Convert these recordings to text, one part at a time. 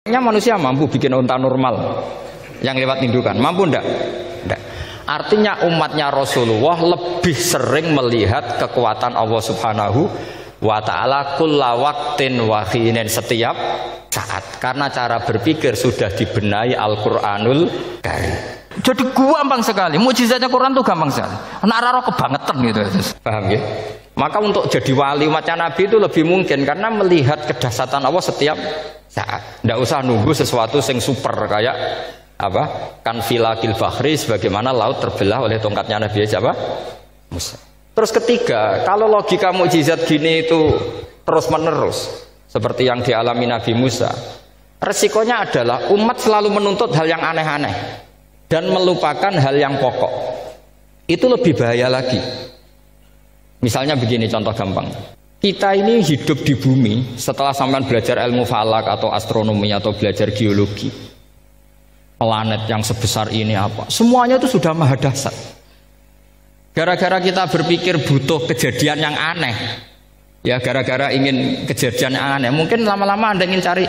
Manusia mampu bikin unta normal yang lewat indukan, mampu ndak? Ndak. Artinya umatnya Rasulullah lebih sering melihat kekuatan Allah Subhanahu wa ta'ala kulla waqtin wa hinin, setiap saat, karena cara berpikir sudah dibenahi Al-Qur'anul Karim. Jadi gampang sekali, mukjizatnya Quran tuh gampang sekali. Anak raro kebangetan gitu. Paham ya? Maka untuk jadi wali umatnya Nabi itu lebih mungkin karena melihat kedahsyatan Allah setiap saat. Tidak usah nunggu sesuatu yang super kayak apa? Kan filakil bahri, sebagaimana laut terbelah oleh tongkatnya Nabi siapa? Musa. Terus ketiga, kalau logika mukjizat gini itu terus menerus seperti yang dialami Nabi Musa, resikonya adalah umat selalu menuntut hal yang aneh-aneh dan melupakan hal yang pokok. Itu lebih bahaya lagi. Misalnya begini contoh gampang. Kita ini hidup di bumi setelah sampean belajar ilmu falak atau astronomi atau belajar geologi. Planet yang sebesar ini apa? Semuanya itu sudah maha dahsyat. Gara-gara kita berpikir butuh kejadian yang aneh. Ya gara-gara ingin kejadian yang aneh. Mungkin lama-lama Anda ingin cari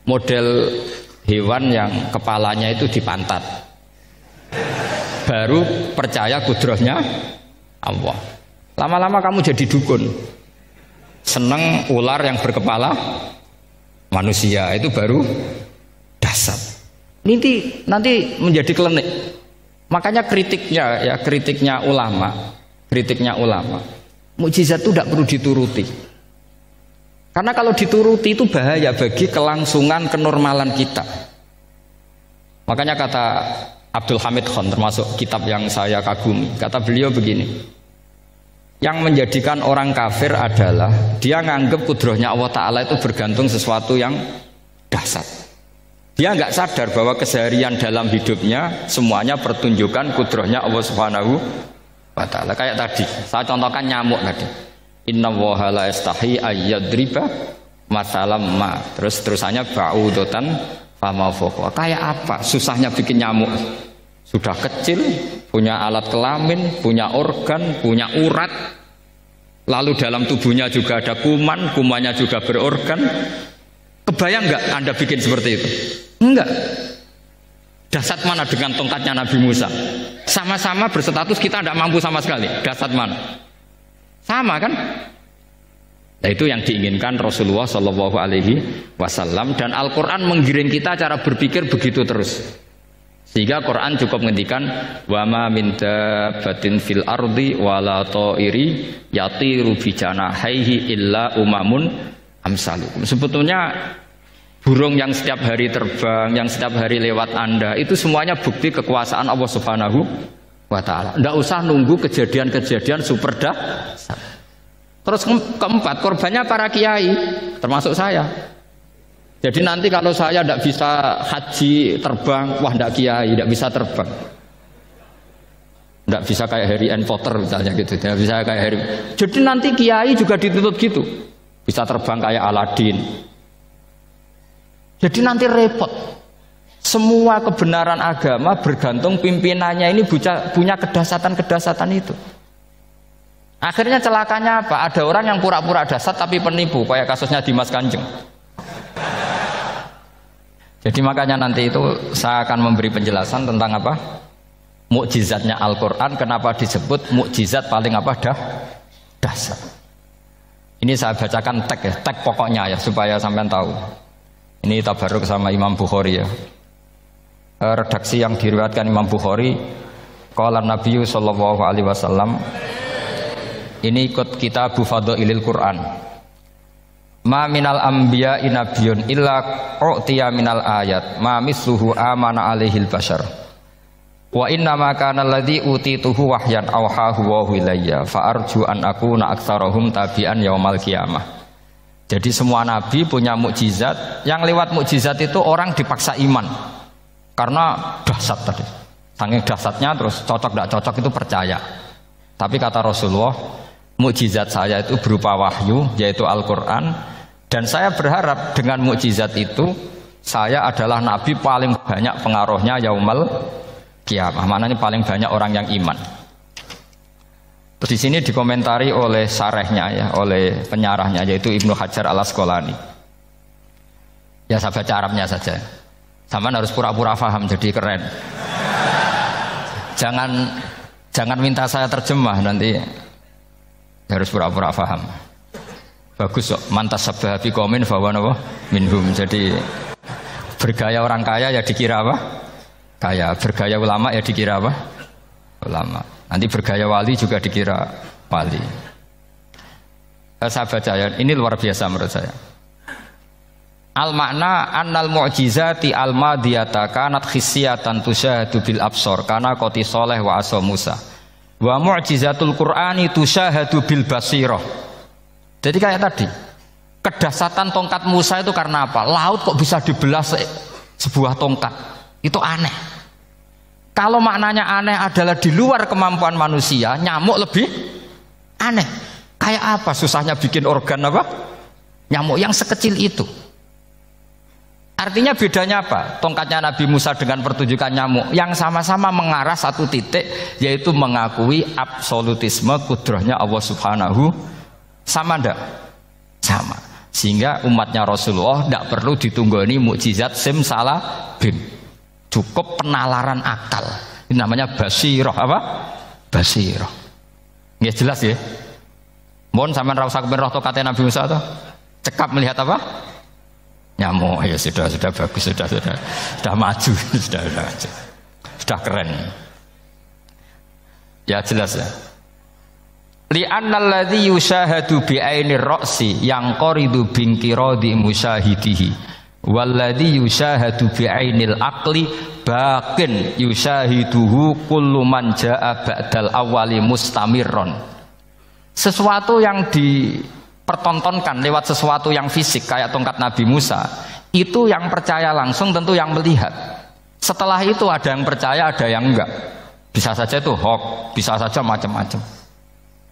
model hewan yang kepalanya itu di pantat. Baru percaya kudrahnya Allah. Lama-lama kamu jadi dukun, seneng ular yang berkepala manusia, itu baru dasar. Nanti menjadi klinik. Makanya kritiknya ulama, mukjizat itu tidak perlu dituruti. Karena kalau dituruti itu bahaya bagi kelangsungan kenormalan kita. Makanya kata Abdul Hamid Khan, termasuk kitab yang saya kagumi, kata beliau begini. Yang menjadikan orang kafir adalah dia nganggep kudrahnya Allah Ta'ala itu bergantung sesuatu yang dahsyat. Dia nggak sadar bahwa keseharian dalam hidupnya semuanya pertunjukan kudrahnya Allah Subhanahu wa Ta'ala. Kayak tadi, saya contohkan nyamuk tadi. Inna woha la yastahi ayyadriba masalam ma. Terusannya ba'udotan fama fokwa. Kayak apa susahnya bikin nyamuk? Sudah kecil, punya alat kelamin, punya organ, punya urat, lalu dalam tubuhnya juga ada kuman, kumannya juga berorgan. Kebayang nggak Anda bikin seperti itu? Enggak. Dahsyat mana dengan tongkatnya Nabi Musa? Sama-sama berstatus kita tidak mampu sama sekali. Dahsyat mana? Sama kan? Nah, itu yang diinginkan Rasulullah Shallallahu Alaihi Wasallam, dan Al-Quran menggiring kita cara berpikir begitu terus. Sehingga Quran cukup menghentikan wa ma min dabbatin fil ardi wala ta'iri yatiru bi janahaihi illa umamun amsalukum. Sebetulnya burung yang setiap hari terbang, yang setiap hari lewat Anda, itu semuanya bukti kekuasaan Allah Subhanahu wa Ta'ala. Tidak usah nunggu kejadian-kejadian super dahsyat. Terus keempat, korbannya para kiai, termasuk saya. Jadi nanti kalau saya tidak bisa haji terbang, wah tidak kiai, tidak bisa terbang. Tidak bisa kayak Harry and Potter misalnya gitu, tidak bisa kayak Harry. Jadi nanti kiai juga dituntut gitu, bisa terbang kayak Aladin. Jadi nanti repot. Semua kebenaran agama bergantung pimpinannya ini punya kedahsyatan-kedahsyatan itu. Akhirnya celakanya apa? Ada orang yang pura-pura dahsyat tapi penipu, kayak kasusnya Dimas Kanjeng. Jadi makanya nanti itu saya akan memberi penjelasan tentang apa? Mukjizatnya Al-Quran, kenapa disebut mukjizat paling apa? Dahsyat. Ini saya bacakan tag pokoknya ya, supaya sampean tahu. Ini tabaruk sama Imam Bukhari ya. Redaksi yang diriwayatkan Imam Bukhari, qala Nabi sallallahu alaihi wasallam. Ini ikut kitab Fadhailil Quran. Ma minal anbiya'i nabiyyun illa u'tiya minal ayat ma misluhu amana alaihil bashar wa inna ma kana alladhi utituhu wahyan awhahu wa ilayya fa arju an akuna aktsarahum tabi'an yaumal qiyamah. Jadi semua nabi punya mukjizat, yang lewat mukjizat itu orang dipaksa iman karena dahsyat tadi. Saking dahsyatnya terus cocok tidak cocok itu percaya. Tapi kata Rasulullah, mukjizat saya itu berupa wahyu, yaitu Al-Quran, dan saya berharap dengan mukjizat itu saya adalah nabi paling banyak pengaruhnya yaumal qiyamah. Maknanya paling banyak orang yang iman. Terus di sini dikomentari oleh sarehnya ya, oleh penyarahnya yaitu Ibnu Hajar Al Asqalani. Ya saya baca Arabnya saja. Sampean harus pura-pura paham jadi keren. Jangan minta saya terjemah nanti harus pura-pura paham. Bagus kok, mantas sabah bi qaumin fa wa minhum. Jadi bergaya orang kaya ya dikira apa? Kaya. Bergaya ulama ya dikira apa? Ulama. Nanti bergaya wali juga dikira wali. Saya baca ya, ini luar biasa menurut saya. Al makna annal mu'jizati al madiyata kanat khissiyatan tusyahadu bil absor kana qoti soleh wa asa Musa wa mu'jizatul Qur'ani tusyahadu bil basirah. Jadi kayak tadi, kedahsyatan tongkat Musa itu karena apa? Laut kok bisa dibelah sebuah tongkat, itu aneh. Kalau maknanya aneh adalah di luar kemampuan manusia, nyamuk lebih aneh. Kayak apa susahnya bikin organ apa? Nyamuk yang sekecil itu. Artinya bedanya apa? Tongkatnya Nabi Musa dengan pertunjukan nyamuk yang sama-sama mengarah satu titik, yaitu mengakui absolutisme kudrahnya Allah Subhanahu. Sama ndak? Sama. Sehingga umatnya Rasulullah tidak perlu ditunggoni mukjizat simsalabim. Cukup penalaran akal. Ini namanya basirah apa? Basirah. Nggih jelas ya? Mohon sampean ra usah kepen roh tokate Nabi Musa to. Cekap melihat apa? Nyamuk. Ya sudah bagus, sudah maju, sudah keren. Ya jelas ya. Li'annal ladzi yushahadu bi ainir ra'si yang qaridu binqiradi musyahidihi walladzi yushahadu bi ainil aqli baqin yushahiduhu kullu man jaa ba'dal awwali mustamirron. Sesuatu yang dipertontonkan lewat sesuatu yang fisik kayak tongkat Nabi Musa, itu yang percaya langsung tentu yang melihat. Setelah itu ada yang percaya, ada yang enggak. Bisa saja itu hoax, bisa saja macam-macam.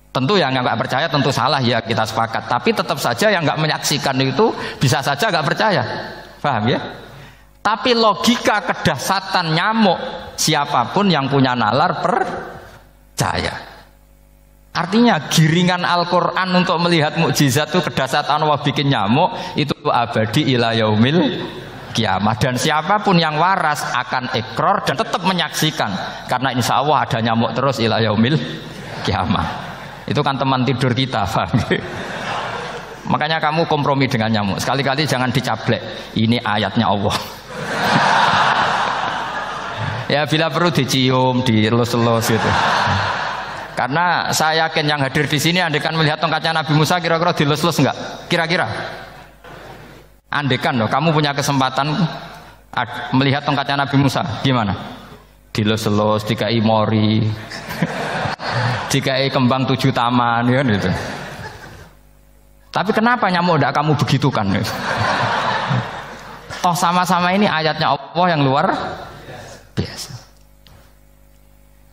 Tentu yang nggak percaya tentu salah ya, kita sepakat. Tapi tetap saja yang nggak menyaksikan itu bisa saja nggak percaya, paham ya? Tapi logika kedahsyatan nyamuk, siapapun yang punya nalar percaya. Artinya giringan Al-Quran untuk melihat mukjizat itu kedahsyatan Allah bikin nyamuk itu abadi ila yaumil kiamat. Dan siapapun yang waras akan ikrar dan tetap menyaksikan, karena insya Allah ada nyamuk terus ila yaumil kiamat. Itu kan teman tidur kita, paham? Makanya kamu kompromi dengan nyamuk. Sekali-kali jangan dicablek. Ini ayatnya Allah. Ya bila perlu dicium, dielus-elus gitu. Karena saya yakin yang hadir di sini andekan melihat tongkatnya Nabi Musa kira-kira dilus-elus enggak? Kira-kira. Andekan loh, kamu punya kesempatan melihat tongkatnya Nabi Musa, gimana? Dilus-elus, dikai mori. Dikai kembang 7 taman ya gitu. Tapi kenapa nyamuk tidak kamu begitukan? Toh sama-sama ini ayatnya Allah yang luar biasa.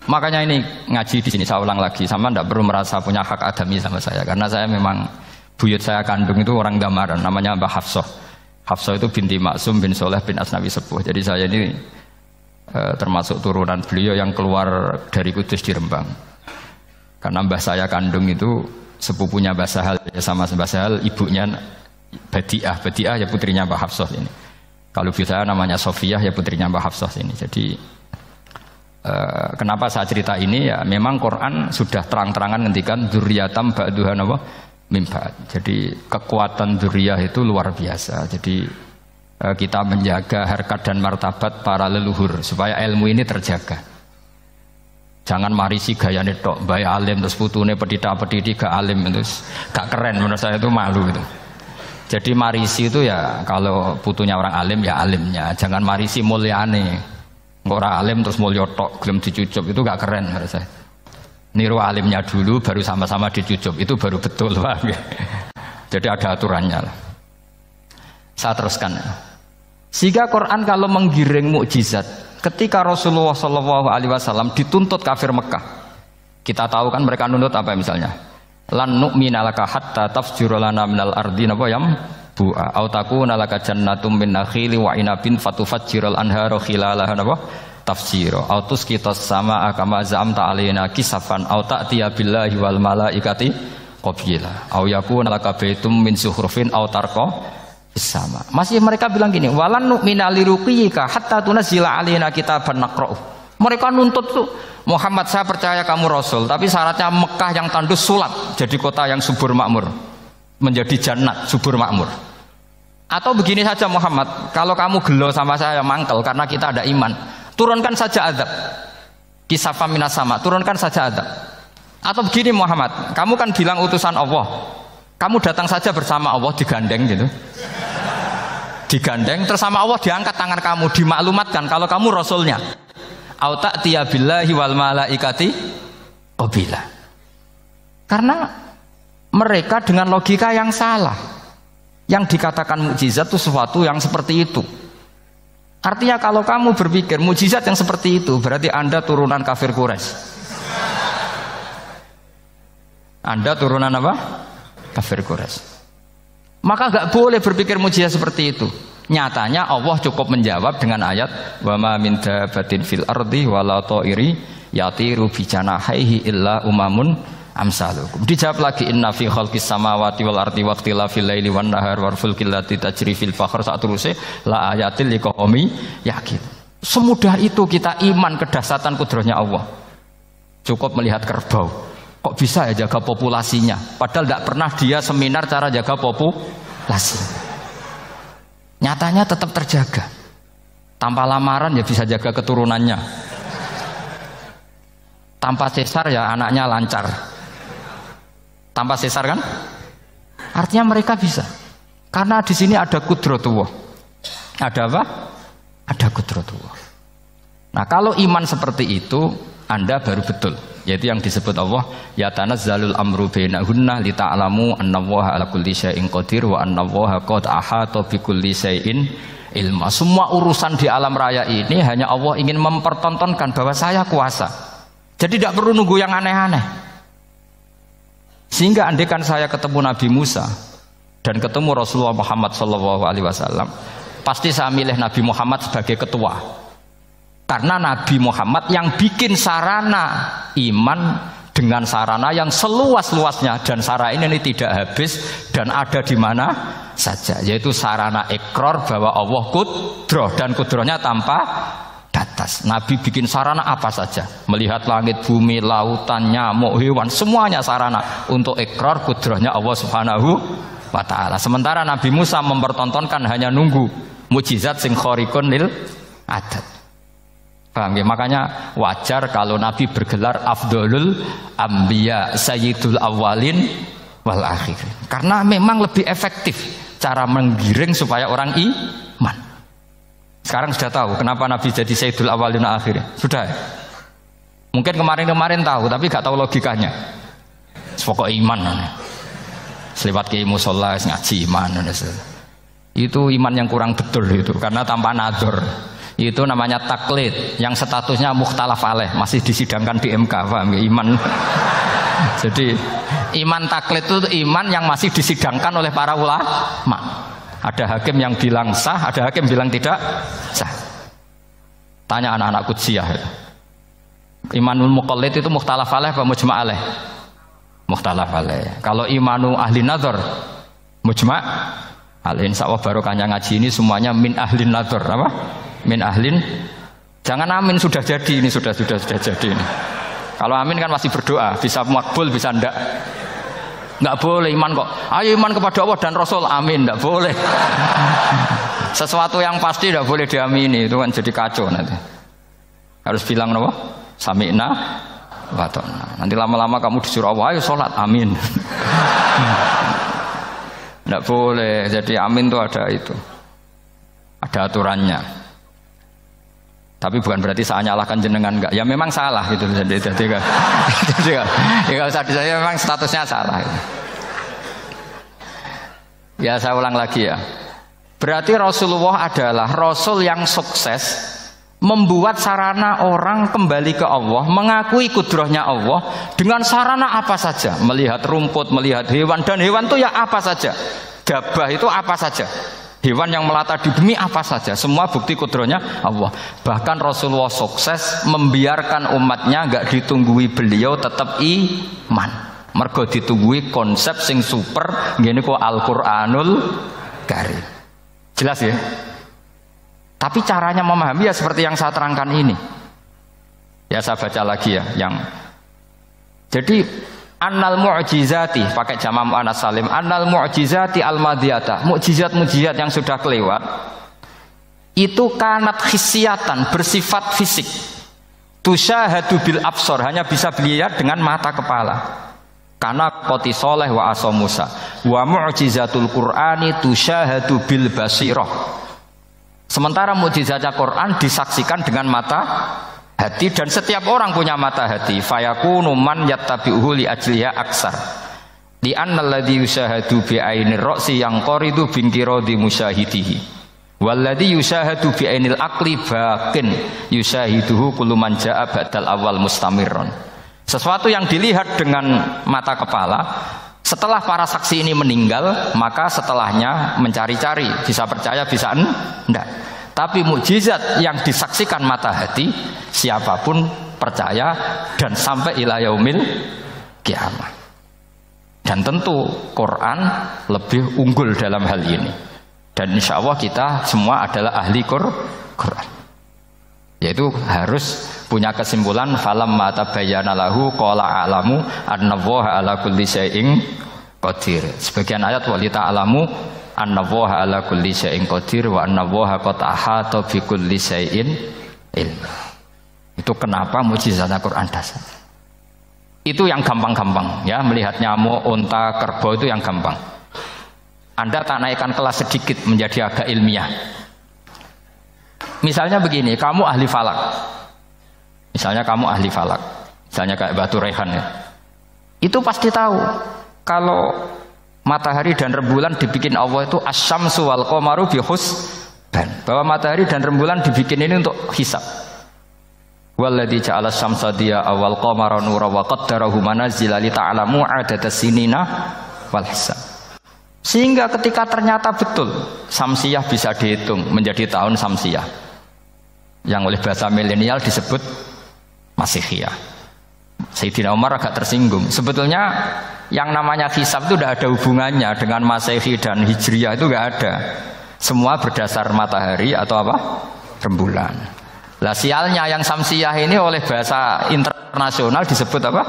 Makanya ini ngaji di sini saya ulang lagi, sama tidak perlu merasa punya hak adami sama saya, karena saya memang buyut saya kandung itu orang Damaran, namanya Mbah Hafsah. Hafsah itu binti Maksum bin Soleh bin Asnawi Sepuh. Jadi saya ini termasuk turunan beliau yang keluar dari Kudus di Rembang. Karena mbah saya kandung itu sepupunya Mbah Sahal, ya sama Mbah Sahal, ibunya Badiah. Badiah ya putrinya Mbah Hafsah ini. Kalau ibu saya namanya Sofiyah, ya putrinya Mbah Hafsah ini. Jadi kenapa saya cerita ini ya, memang Quran sudah terang-terangan ngendikan dzurriyatam ba'duhan apa mimba. Jadi kekuatan dzurriyah itu luar biasa. Jadi kita menjaga harkat dan martabat para leluhur supaya ilmu ini terjaga. Jangan marisi gaya netok, bayi alim terus putune pedita-pedidi gak alim terus gak keren, menurut saya itu malu gitu. Jadi marisi itu ya kalau putunya orang alim ya alimnya, jangan marisi mulyane. Orang alim terus mulya tok gelem dicucup itu gak keren menurut saya. Niru alimnya dulu baru sama-sama dicucup, itu baru betul, Pak. Jadi ada aturannya lah. Saya teruskan. Sehingga Quran kalau menggiring mukjizat, ketika Rasulullah SAW dituntut kafir Mekah, kita tahu kan mereka nuntut apa misalnya? Lan nu'mina laka hatta tafjura lana minal ardi napa yam bu'a au takuna laka jannatum min nakhili wa inabin fatufajjiral anhara khilalaha napa tafsira au tusqitas samaa kama za'amta alaina kisafan au ta'tiya billahi wal malaikati qabila au yakuna laka baitum min zuhrufin au tarqa sama. Masih mereka bilang gini, walan nu'mina liruqiyika hatta tunazzila alaina kitaban naqra'u. Mereka nuntut tuh, Muhammad saya percaya kamu Rasul, tapi syaratnya Mekah yang tandus sulap jadi kota yang subur makmur, menjadi jannat subur makmur. Atau begini saja Muhammad, kalau kamu gelo sama saya mangkel karena kita ada iman, turunkan saja azab. Kisafam minas sama, turunkan saja azab. Atau begini Muhammad, kamu kan bilang utusan Allah, kamu datang saja bersama Allah digandeng gitu. Digandeng terus sama Allah diangkat tangan kamu, dimaklumatkan kalau kamu rasulnya. Au ta'tiya billahi wal malaikati qabila. Karena mereka dengan logika yang salah. Yang dikatakan mukjizat itu sesuatu yang seperti itu. Artinya kalau kamu berpikir mukjizat yang seperti itu, berarti Anda turunan kafir Quraisy. Anda turunan apa? Kafir Quraisy. Maka gak boleh berpikir mujizat seperti itu. Nyatanya Allah cukup menjawab dengan ayat wa ma min dabatin fil ardi wala ta'iri yatiru bi janahihi illa umamun amsalukum. Dijawab lagi inna fi khalqis samawati wal ardi waqtilafil laili wan nahar wal fulkil lati tajri fil bahr saturuse la ayatil liqaumi yakin. Semudah itu kita iman kedahsyatan kudrahnya Allah. Cukup melihat kerbau. Kok bisa ya jaga populasinya? Padahal tidak pernah dia seminar cara jaga populasi. Nyatanya tetap terjaga. Tanpa lamaran ya bisa jaga keturunannya. Tanpa sesar ya anaknya lancar. Tanpa sesar kan? Artinya mereka bisa. Karena di sini ada kudratullah. Ada apa? Ada kudratullah. Nah kalau iman seperti itu, Anda baru betul. Yaitu yang disebut Allah ya tanazzalul amru bainahunna lita'lamu annallaha ala kulli syai'in qadir wa annallaha qad ahata bikulli syai'in ilma. Semua urusan di alam raya ini hanya Allah ingin mempertontonkan bahwa saya kuasa. Jadi tidak perlu nunggu yang aneh-aneh. Sehingga andaikan saya ketemu Nabi Musa dan ketemu Rasulullah Muhammad SAW, pasti saya milih Nabi Muhammad sebagai ketua. Karena Nabi Muhammad yang bikin sarana iman dengan sarana yang seluas-luasnya, dan sarana ini tidak habis dan ada di mana saja, yaitu sarana ikrar bahwa Allah kudroh dan kudrohnya tanpa batas. Nabi bikin sarana apa saja, melihat langit, bumi, lautan, nyamuk, hewan, semuanya sarana untuk ikrar kudrohnya Allah Subhanahu wa ta'ala. Sementara Nabi Musa mempertontonkan hanya nunggu mukjizat sing khariqun lil adat. Paham ya? Makanya wajar kalau Nabi bergelar Afdolul Ambiya Sayyidul Awalin wal Akhirin. Karena memang lebih efektif cara menggiring supaya orang iman. Sekarang sudah tahu kenapa Nabi jadi Sayyidul Awalin wal Akhirin? Sudah ya? Mungkin kemarin-kemarin tahu tapi gak tahu logikanya. Pokok iman. Selewat ke musola ngaji iman. Itu iman yang kurang betul itu. Karena tanpa nadzor. Itu namanya taklid yang statusnya mukhtalaf alaih, masih disidangkan di MK, paham ya? Iman. Jadi iman taklid itu iman yang masih disidangkan oleh para ulama. Ada hakim yang bilang sah, ada hakim bilang tidak sah. Tanya anak-anak Qudsiyah. Imanul muqallid itu mukhtalaf alaih apa mujma' alaih? Mukhtalaf alaih. Kalau imanu ahli nazar mujma' alaih. Insyaallah barokahnya ngaji ini semuanya min ahli nazar, apa? Min ahlin, jangan amin sudah jadi, ini sudah jadi ini. Kalau amin kan masih berdoa, bisa makbul bisa ndak boleh iman kok. Ayo iman kepada Allah dan Rasul, amin, ndak boleh. Sesuatu yang pasti ndak boleh diamini, itu kan jadi kacau nanti. Harus bilang apa? Sami'na wa ta'na. Nanti lama-lama kamu disuruh Allah, ayo sholat, amin. Ndak boleh, jadi amin itu ada itu. Ada aturannya. Tapi bukan berarti saya nyalahkan jenengan, enggak. Ya memang salah gitu. Jadi kan. Ya usah saya memang statusnya salah. Gitu. Ya saya ulang lagi ya. Berarti Rasulullah adalah Rasul yang sukses membuat sarana orang kembali ke Allah, mengakui kudrohnya Allah dengan sarana apa saja. Melihat rumput, melihat hewan, dan hewan itu ya apa saja. Gabah itu apa saja. Hewan yang melata di bumi apa saja, semua bukti kudrohnya Allah. Bahkan Rasulullah sukses membiarkan umatnya nggak ditunggui beliau tetap iman. Mergo ditunggui konsep sing super, gini kok Al-Qur'anul Karim. Jelas ya? Tapi caranya memahami ya seperti yang saya terangkan ini. Ya saya baca lagi ya yang jadi annal mu'jizati pakai jamak muannas salim, annal mu'jizati al-madiyata, mukjizat-mukjizat yang sudah kelewat itu kanat khisyatan, bersifat fisik. Tusyahadu bil absor, hanya bisa dilihat dengan mata kepala. Karena qoti soleh wa asa Musa. Wa mu'jizatul Qur'ani tusyahadu bil basirah. Sementara mukjizatnya Quran disaksikan dengan mata hati, dan setiap orang punya mata hati. Fayakunu man yattabi'uhu li ajliha aksar. Li anna alladhi yusyahadu bi ainir ra'si yang qoridu bin qiradi musyahidihi. Walladhi yusyahadu bi ainil aqli baqin yusyahiduhu kullu man jaa ba'dal awal mustamirron. Sesuatu yang dilihat dengan mata kepala, setelah para saksi ini meninggal, maka setelahnya mencari-cari, bisa percaya bisa enggak. Tapi mukjizat yang disaksikan mata hati, siapapun percaya dan sampai ila yaumil kiamat. Dan tentu Quran lebih unggul dalam hal ini. Dan insya Allah kita semua adalah ahli Quran. Yaitu harus punya kesimpulan falamma tabayyana lahu qala a'lamu annallaha ala kulli syai'in qadir. Sebagian ayat walita alamu annallaha ala kulli syai'in qadir wa annallaha qad ahata bi kulli syai'in ilma. Itu kenapa mukjizat Al-Qur'an dasar. Itu yang gampang-gampang ya, melihat nyamuk, unta, kerbau itu yang gampang. Anda tak naikkan kelas sedikit menjadi agak ilmiah. Misalnya begini, kamu ahli falak. Misalnya kamu ahli falak. Misalnya kayak Batu Rehan ya. Itu pasti tahu kalau matahari dan rembulan dibikin Allah itu asyamsu wal qamaru bi husban. Bahwa matahari dan rembulan dibikin ini untuk hisab. Walladzi ja'ala syamsa diya wal qamara nura wa qaddarahu manazila li ta'lamu 'adadas sinina wal hisab. Sehingga ketika ternyata betul samsiyah bisa dihitung menjadi tahun samsiyah, yang oleh bahasa milenial disebut Masihiyah. Sayyidina Umar agak tersinggung. Sebetulnya yang namanya hisab itu tidak ada hubungannya dengan Masehi dan Hijriyah, itu tidak ada. Semua berdasar matahari atau apa? Rembulan. Lah sialnya yang samsiyah ini oleh bahasa internasional disebut apa?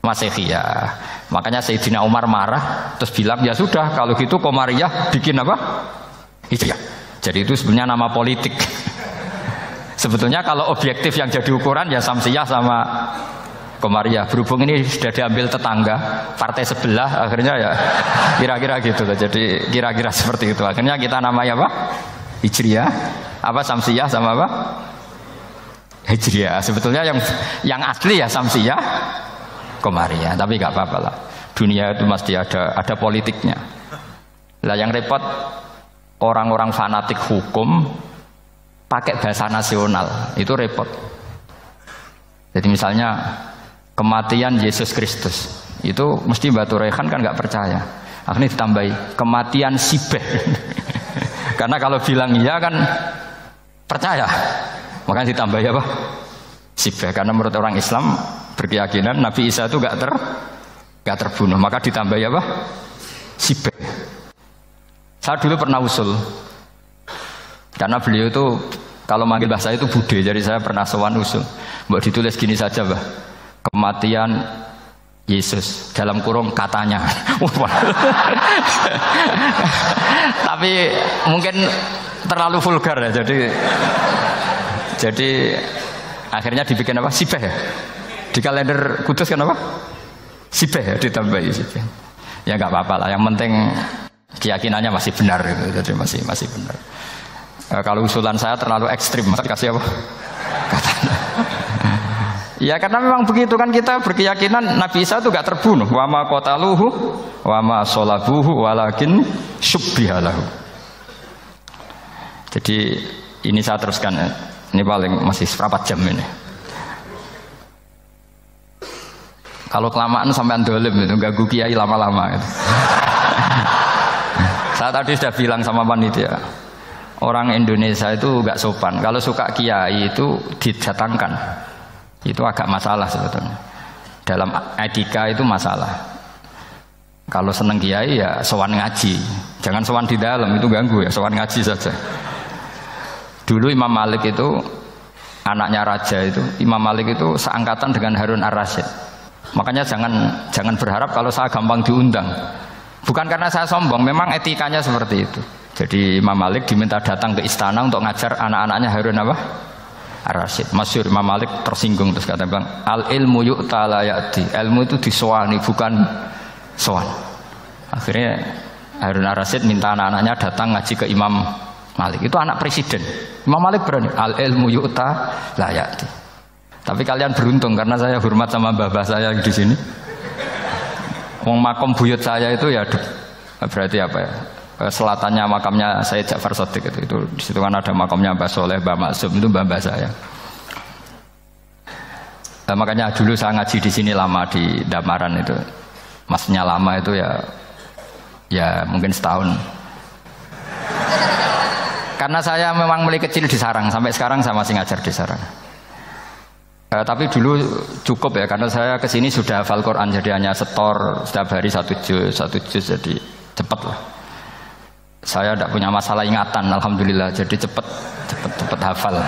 Masihiyah. Makanya Sayyidina Umar marah terus bilang ya sudah kalau gitu Qamariyah bikin apa? Hijriyah. Jadi itu sebenarnya nama politik. Sebetulnya kalau objektif yang jadi ukuran ya samsiyah sama Qamariyah. Berhubung ini sudah diambil tetangga partai sebelah, akhirnya ya kira-kira gitu loh. Jadi kira-kira seperti itu. Akhirnya kita namanya apa? Hijriyah. Apa samsiyah sama apa? Hijriyah. Sebetulnya yang asli ya samsiyah Qamariyah, tapi nggak apa-apa lah. Dunia itu mesti ada politiknya. Lah yang repot orang-orang fanatik hukum pakai bahasa nasional, itu repot. Jadi misalnya kematian Yesus Kristus, itu mesti Batu Rehan kan nggak percaya. Akhirnya ditambahi kematian Sibeh. Karena kalau bilang iya kan percaya, makanya ditambahi apa? Sibeh. Karena menurut orang Islam berkeyakinan Nabi Isa itu gak terbunuh, maka ditambahi apa? Sibeh. Saya dulu pernah usul, karena beliau itu kalau manggil bahasa itu bude, jadi saya pernah sowan usul. Mbak ditulis gini saja, Mbak. Kematian Yesus dalam kurung katanya. Tapi mungkin terlalu vulgar ya, jadi akhirnya dibikin apa? Sibeh ya. Di kalender Kudus kan apa? Sibeh ya, ditambahi Sibeh. Ya nggak apa-apa lah. Yang penting keyakinannya masih benar gitu. Jadi masih benar. Kalau usulan saya terlalu ekstrim, kasih apa? Katanya. Ya karena memang begitu kan, kita berkeyakinan Nabi Isa itu nggak terbunuh. Wa ma qataluhu wa ma sholabuhu walakin syubbihalahu. Jadi ini saya teruskan. Ini paling masih seperempat jam ini. Kalau kelamaan sampai dolim itu ganggu kiai lama-lama gitu. Saya tadi sudah bilang sama panitia, orang Indonesia itu gak sopan. Kalau suka kiai itu didatangkan, itu agak masalah sebetulnya. Dalam etika itu masalah. Kalau seneng kiai ya sowan ngaji. Jangan sowan di dalam, itu ganggu ya, sowan ngaji saja. Dulu Imam Malik itu anaknya raja itu, Imam Malik itu seangkatan dengan Harun Ar-Rasyid. Makanya jangan berharap kalau saya gampang diundang. Bukan karena saya sombong, memang etikanya seperti itu. Jadi Imam Malik diminta datang ke istana untuk ngajar anak-anaknya Harun apa? Ar-Rasyid. Masyhur Imam Malik tersinggung terus kata bilang, al ilmu yu'ta la ya'ti. Ilmu itu disowani bukan sowan. Akhirnya Harun Ar-Rasyid minta anak-anaknya datang ngaji ke Imam Malik. Itu anak presiden. Imam Malik berani, al ilmu yu'ta la ya'ti. Tapi kalian beruntung karena saya hormat sama mbah-mbah saya di sini. Wong makom buyut saya itu ya berarti apa ya? Selatannya makamnya saya Ja'far Shadiq itu di situ kan ada makamnya Mbah Soleh, Mbah Maksum, itu mbah-mbah saya. Nah, makanya dulu saya ngaji di sini lama di Damaran itu. Maksudnya lama itu ya mungkin setahun. Karena saya memang mulai kecil di Sarang, sampai sekarang saya masih ngajar di Sarang. Tapi dulu cukup ya, karena saya kesini sudah hafal Quran, jadi hanya setor setiap hari satu juz, jadi cepat lah. Saya tidak punya masalah ingatan, alhamdulillah, jadi cepat hafal.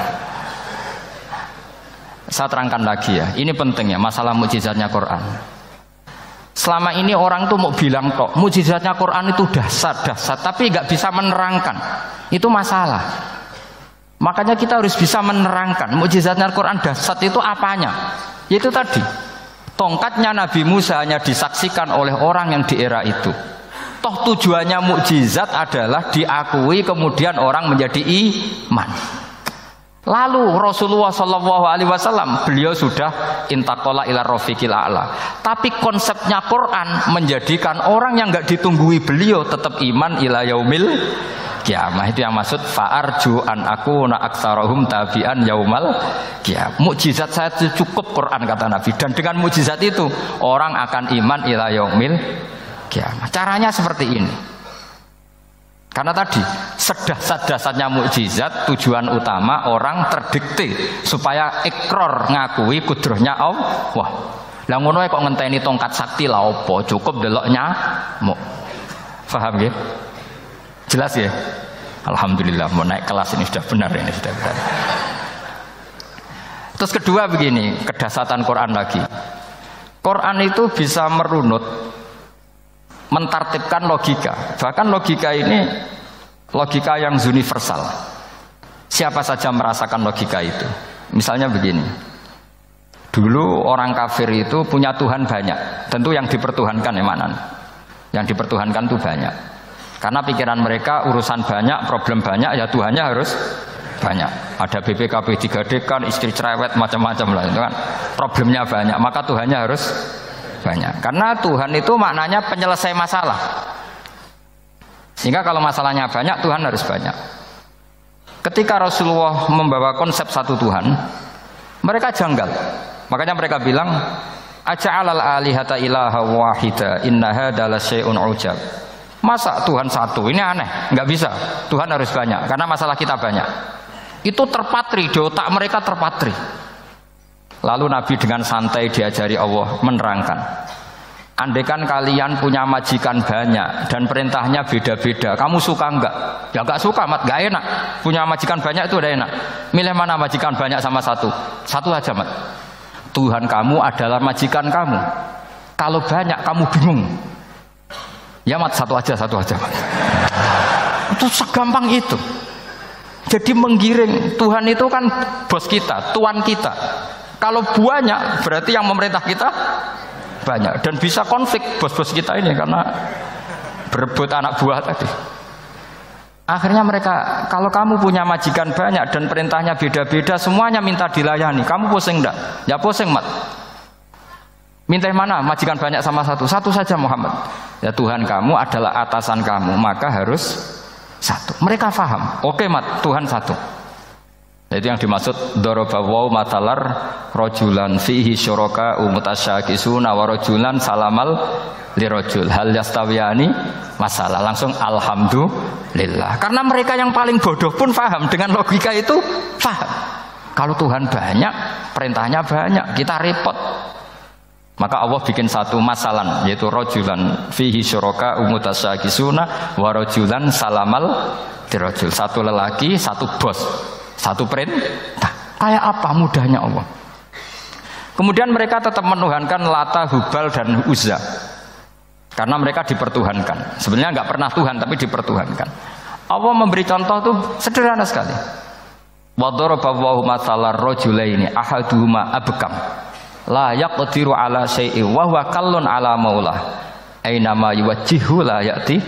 Saya terangkan lagi ya, ini penting ya, masalah mukjizatnya Quran. Selama ini orang tuh mau bilang kok mukjizatnya Quran itu dahsyat, tapi nggak bisa menerangkan. Itu masalah. Makanya kita harus bisa menerangkan mukjizatnya Quran dahsyat itu apanya. Yaitu tadi, tongkatnya Nabi Musa hanya disaksikan oleh orang yang di era itu. Toh tujuannya mukjizat adalah diakui kemudian orang menjadi iman. Lalu Rasulullah SAW beliau sudah intaqala ila rafiqil a'la. Tapi konsepnya Quran menjadikan orang yang nggak ditunggui beliau tetap iman ila yaumil kiamah. Itu yang maksud fa'arju an akuna aktsarahum tabi'an yaumal kiamah. Mukjizat saya itu cukup Quran kata Nabi, dan dengan mukjizat itu orang akan iman ila yaumil kiamah. Caranya seperti ini. Karena tadi sedahsyat-dahsyatnya mukjizat, tujuan utama orang terdikte supaya ikrar ngakui kudrohnya Allah. Lah ngono kok ngenteni tongkat sakti lah opo, cukup deloknya mau. Paham ya? Jelas ya? Alhamdulillah, mau naik kelas ini sudah benar, ini sudah benar. Terus kedua begini, kedahsyatan Quran lagi. Quran itu bisa merunut, mentartibkan logika. Bahkan logika ini logika yang universal. Siapa saja merasakan logika itu. Misalnya begini, dulu orang kafir itu punya Tuhan banyak. Tentu yang dipertuhankan yang mana? Yang dipertuhankan itu banyak. Karena pikiran mereka urusan banyak, problem banyak, ya Tuhannya harus banyak. Ada BPKB 3D kan, istri cerewet, macam-macam lah itu kan. Problemnya banyak, maka Tuhannya harus banyak. Karena Tuhan itu maknanya penyelesai masalah. Sehingga kalau masalahnya banyak, Tuhan harus banyak. Ketika Rasulullah membawa konsep satu Tuhan, mereka janggal. Makanya mereka bilang, aja'alal alihata ilaha wahida inna hadza lasyai'un ujab. Masa Tuhan satu? Ini aneh, nggak bisa. Tuhan harus banyak, karena masalah kita banyak. Itu terpatri, di otak mereka terpatri. Lalu Nabi dengan santai diajari Allah menerangkan, andaikan kalian punya majikan banyak dan perintahnya beda-beda, kamu suka enggak? Ya enggak suka, mat, enggak enak. Punya majikan banyak itu udah enak. Milih mana majikan banyak sama satu? Satu aja, mat. Tuhan kamu adalah majikan kamu. Kalau banyak kamu bingung. Ya mat, satu aja mat. Itu segampang itu. Jadi menggiring, Tuhan itu kan bos kita, tuan kita. Kalau banyak berarti yang memerintah kita banyak, dan bisa konflik bos-bos kita ini karena berebut anak buah tadi. Akhirnya mereka, kalau kamu punya majikan banyak dan perintahnya beda-beda, semuanya minta dilayani, kamu pusing enggak? Ya pusing, mat. Minta mana? Majikan banyak sama satu? Satu saja Muhammad. Ya Tuhan kamu adalah atasan kamu, maka harus satu. Mereka paham. Oke, mat, Tuhan satu. Itu yang dimaksud dorobawaw matalar rojulan fihi syuraka umutasyakisuna wa rojulan salamal lirojul hal yastawiyani masalah. Langsung alhamdulillah. Karena mereka yang paling bodoh pun paham dengan logika itu, paham. Kalau Tuhan banyak, perintahnya banyak, kita repot. Maka Allah bikin satu masalan, yaitu rajulan fihi syuraka umutasakisuna wa rajulan salamal dirajul. Satu lelaki, satu bos, satu perintah. Kayak apa mudahnya Allah. Kemudian mereka tetap menuhankan Lata, Hubal dan Uzza. Karena mereka dipertuhankan. Sebenarnya nggak pernah Tuhan, tapi dipertuhankan. Allah memberi contoh itu sederhana sekali. Wa daraballahu mathalar rajulaini ahaduhuma abkam la yaqdiru ala syai'in wa huwa kallun ala maulah aina ma yuwajjihu la ya'ti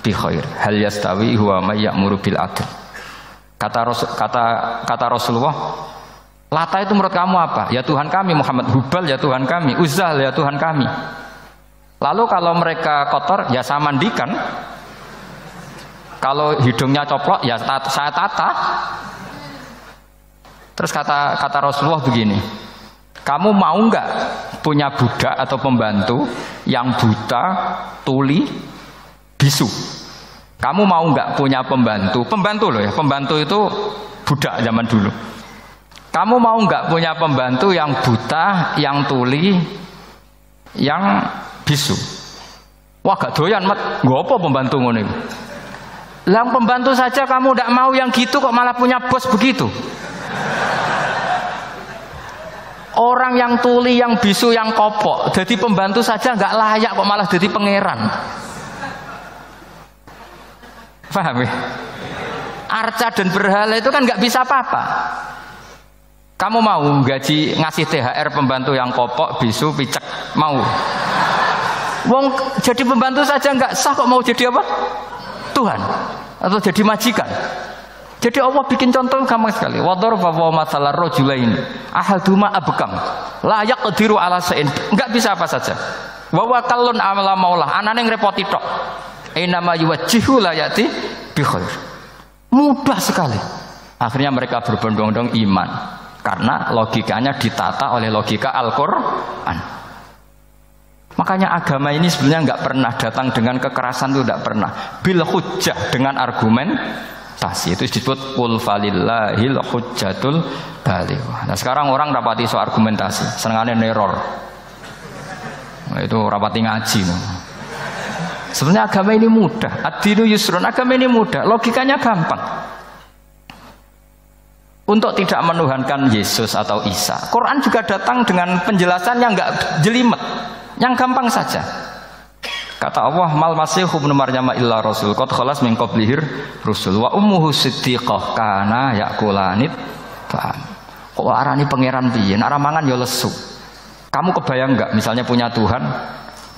bi khair hal yastawi huwa may ya'muru bil adl. Kata Rasulullah, Lata itu menurut kamu apa? Ya Tuhan kami. Muhammad, Hubal ya Tuhan kami. Uzzah ya Tuhan kami. Lalu kalau mereka kotor ya saya mandikan. Kalau hidungnya coplok ya saya tata. Terus kata Rasulullah begini, kamu mau nggak punya budak atau pembantu yang buta, tuli, bisu? Kamu mau nggak punya pembantu loh ya, pembantu itu budak zaman dulu. Kamu mau nggak punya pembantu yang buta, yang tuli, yang bisu? Wah gak doyan mat, nggak apa pembantu ngono itu. Lah pembantu saja kamu tidak mau yang gitu kok malah punya bos begitu. Orang yang tuli, yang bisu, yang kopok, jadi pembantu saja nggak layak kok malah jadi pangeran. Paham ya? Arca dan berhala itu kan nggak bisa apa-apa. Kamu mau gaji ngasih THR pembantu yang kopok, bisu, picek, mau? Wong jadi pembantu saja nggak sah kok mau jadi apa? Tuhan atau jadi majikan. Jadi Allah bikin contoh gampang sekali. Wa daraba mathalar rajulaini ahaduma abkam la yaqdiru ala syai'in. Enggak bisa apa saja. Wa wa kallun amala maulah. Anane ngrepoti tok. Inama yuwajjihu la yati bi khair. Mudah sekali. Akhirnya mereka berbondong-bondong iman karena logikanya ditata oleh logika Al-Qur'an. Makanya agama ini sebenarnya enggak pernah datang dengan kekerasan, itu enggak pernah. Bil hujjah, dengan argumen itu disebut qul falillahil hujjatul balighah. Nah sekarang orang rapati soal argumentasi, senengane neror. Nah, itu rapati ngaji. Sebenarnya agama ini mudah. Ad-dinu yusrun, agama ini mudah, logikanya gampang. Untuk tidak menuhankan Yesus atau Isa, Quran juga datang dengan penjelasan yang enggak jelimet, yang gampang saja. Kata Allah, mal masih ibnu Maryam illa rasul qad khalas min qablihir rusul wa ummuhu siddiqah kana yakulanit ta'am. Kok arani pangeran piye? Nek mangan ya lesu. Kamu kebayang enggak misalnya punya Tuhan